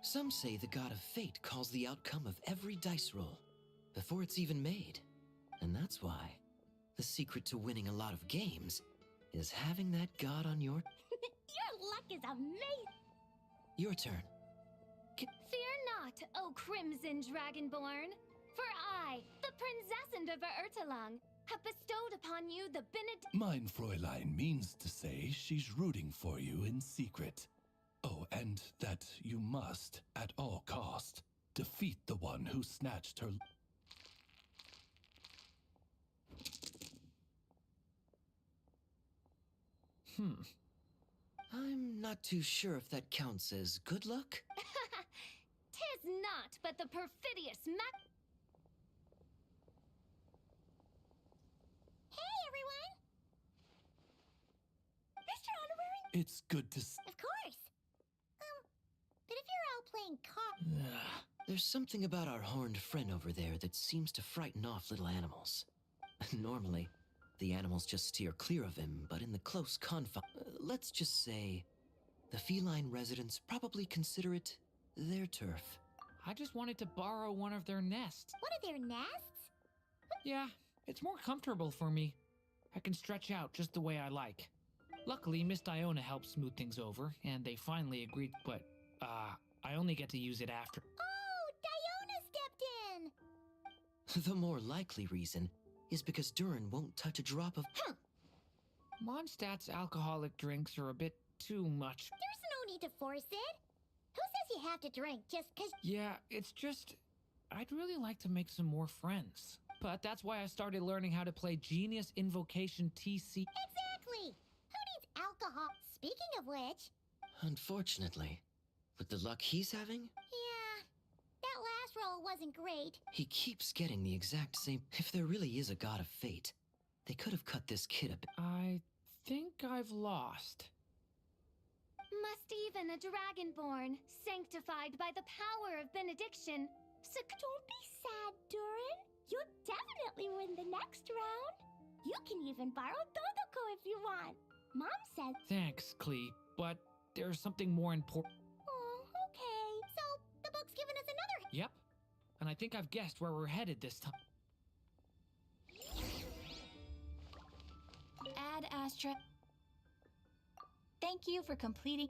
Some say the god of fate calls the outcome of every dice roll before it's even made. And that's why the secret to winning a lot of games is having that god on your... Your luck is amazing! Your turn. Fear not, O Crimson Dragonborn, for I, the Princess of Ertalang, have bestowed upon you the Mein Fräulein means to say she's rooting for you in secret. Oh, and that you must, at all cost, defeat the one who snatched her... I'm not too sure if that counts as good luck. Tis not, but the perfidious Hey, everyone! Mr. Honorary? It's good to Of course. But if you're out playing cards... There's something about our horned friend over there that seems to frighten off little animals. Normally, the animals just steer clear of him, but in the close confines... let's just say, the feline residents probably consider it their turf. I just wanted to borrow one of their nests. One of their nests? Yeah, it's more comfortable for me. I can stretch out just the way I like. Luckily, Miss Diona helped smooth things over, and they finally agreed, but, I only get to use it after. Oh, Diona stepped in! The more likely reason is because Durin won't touch a drop of... Mondstadt's alcoholic drinks are a bit too much. There's no need to force it. Who says you have to drink just 'cause... Yeah, it's just... I'd really like to make some more friends. But that's why I started learning how to play Genius Invocation TC. Exactly! Who needs alcohol? Speaking of which... Unfortunately, with the luck he's having, Yeah, that last roll wasn't great. he keeps getting the exact same... If there really is a god of fate, they could have cut this kid a bit. I think I've lost. Must even a Dragonborn, sanctified by the power of benediction. So don't be sad, Durin. You'll definitely win the next round. You can even borrow Dodoko if you want. Mom said... Thanks, Klee, but there's something more important. Oh, okay. So, the book's given us another... Yep, and I think I've guessed where we're headed this time. Ad Astra. Thank you for completing.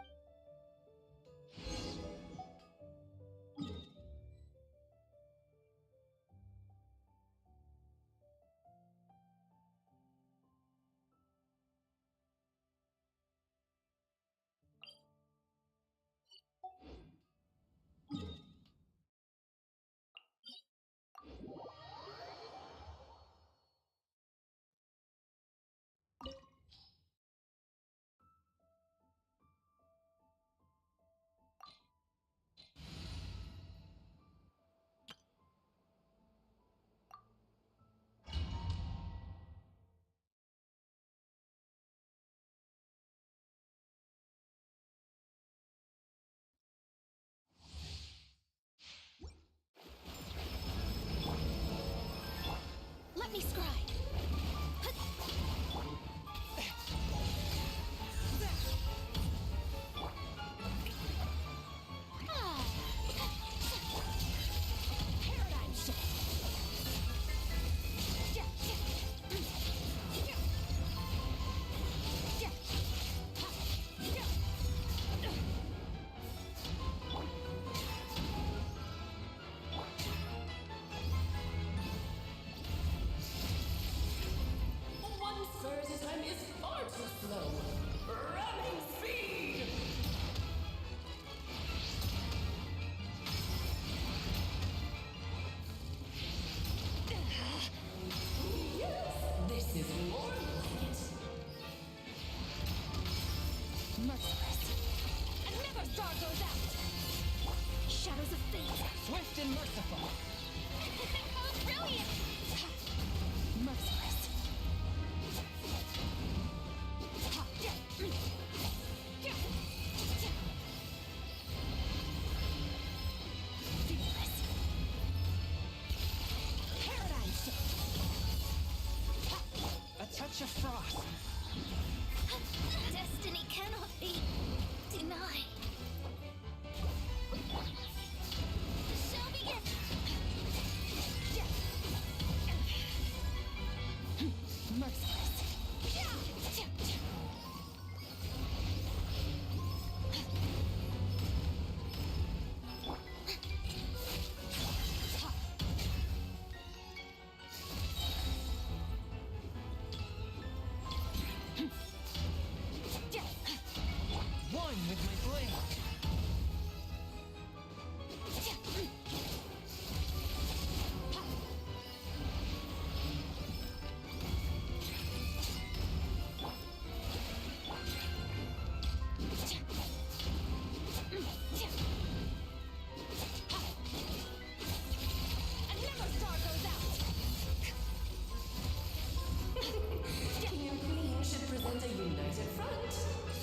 Let me scry. Paradigm shift. One surge's time is far too slow. Ramming speed! Yes, this is more like it. Merciless. And never star goes out. Shadows of fate. Swift and merciful. Oh, brilliant! Merciless. Fearless. Paradigm shift. A touch of frost. Destiny cannot be denied.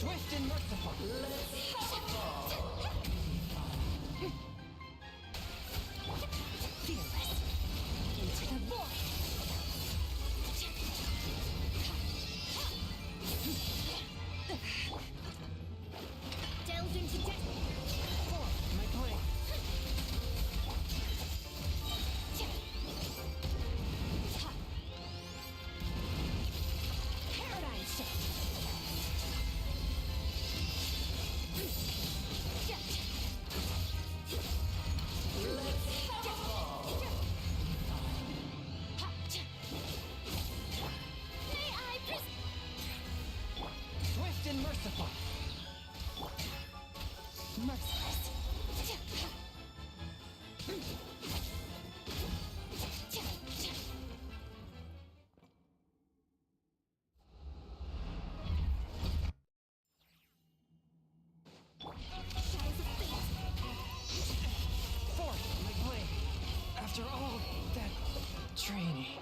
Swift and merciful. Fearless. Into the void. Delve into death. My plan. Paradigm shift. Swift and merciful. Merciless. Shadows of fate. Forth, my blade. After all that training.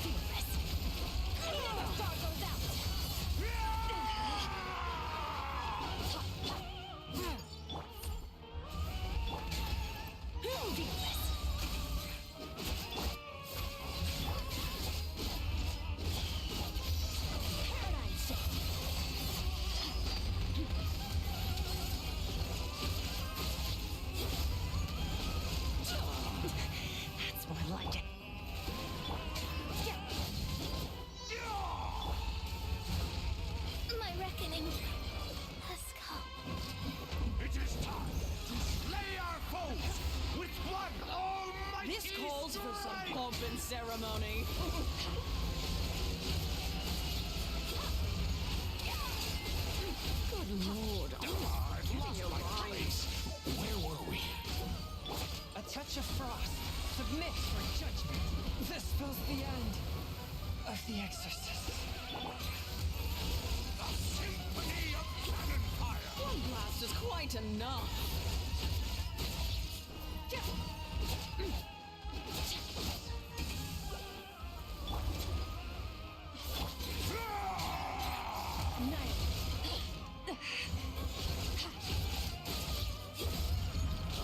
Fearless. The star goes out. Fearless. Paradigm shift. That's more like it. My reckoning has come. It is time to slay our foes with blood almighty. This calls for some strike! pomp and ceremony. Good lord. I've lost my place. Where were we? A touch of frost. Submit for judgment. This spells the end of the exorcist. The symphony of cannon fire. One blast is quite enough.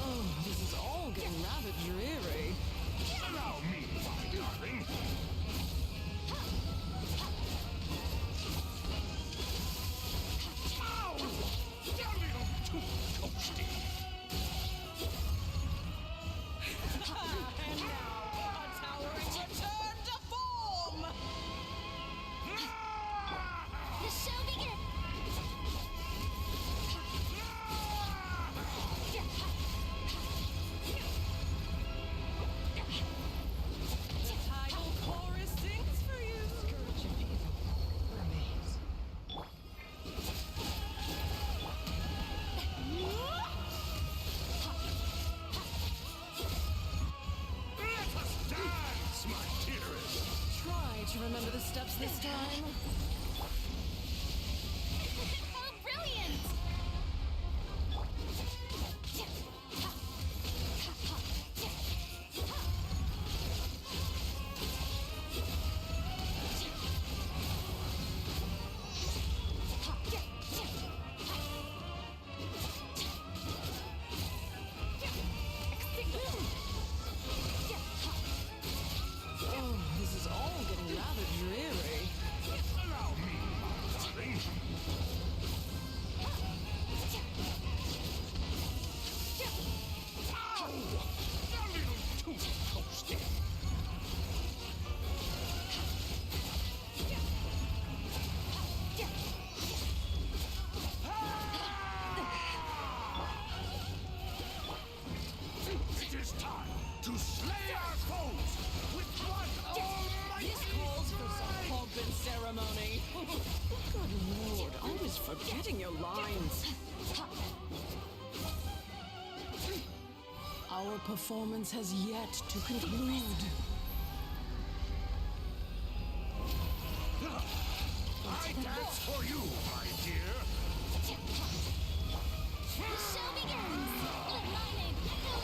Oh, this is all getting rather dreary. Allow me, my darling. Ow! A little too toasty. And now, a towering return to form! The show begins. The tidal chorus sings for you. Scourge of evil remains. Let us dance, my dearest. Try to remember the steps this time. How brilliant! Oh, this is all getting rather dreary. Allow me, my darling. Ow! A little too toasty. It is time to slay our foes with blood almighty. This calls for some pomp and ceremony. Good lord, always forgetting your lines. Our performance has yet to conclude. I dance for you, my dear. The show begins. Let my name echo.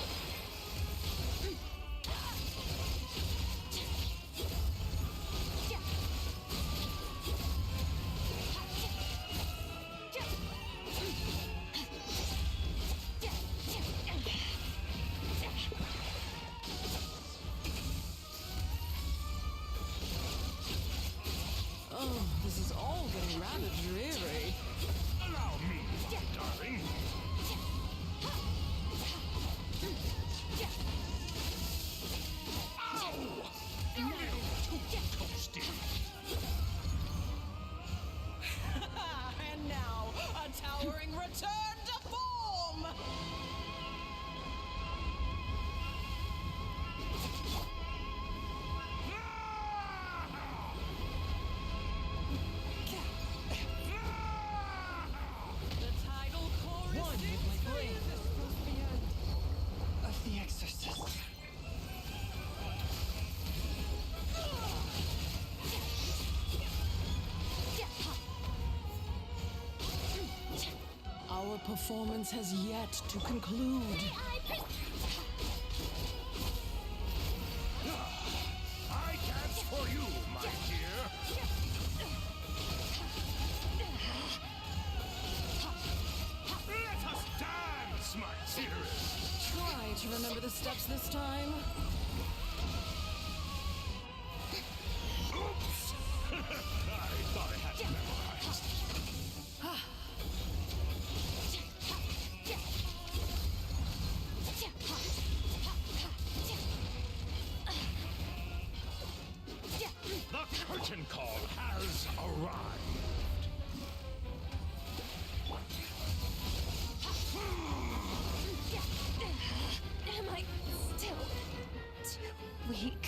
Oh, this is all getting rather dreary. Allow me, darling. Ow! You're a little too toasty. And now, a towering return to form! The tidal chorus one with my brain. This was the end of the exorcist. Our performance has yet to conclude. I dance for you, my dear. Let us dance, my dearest. Try to remember the steps this time. Oops! I thought I had it memorized. The curtain call has arrived. Am I still too weak?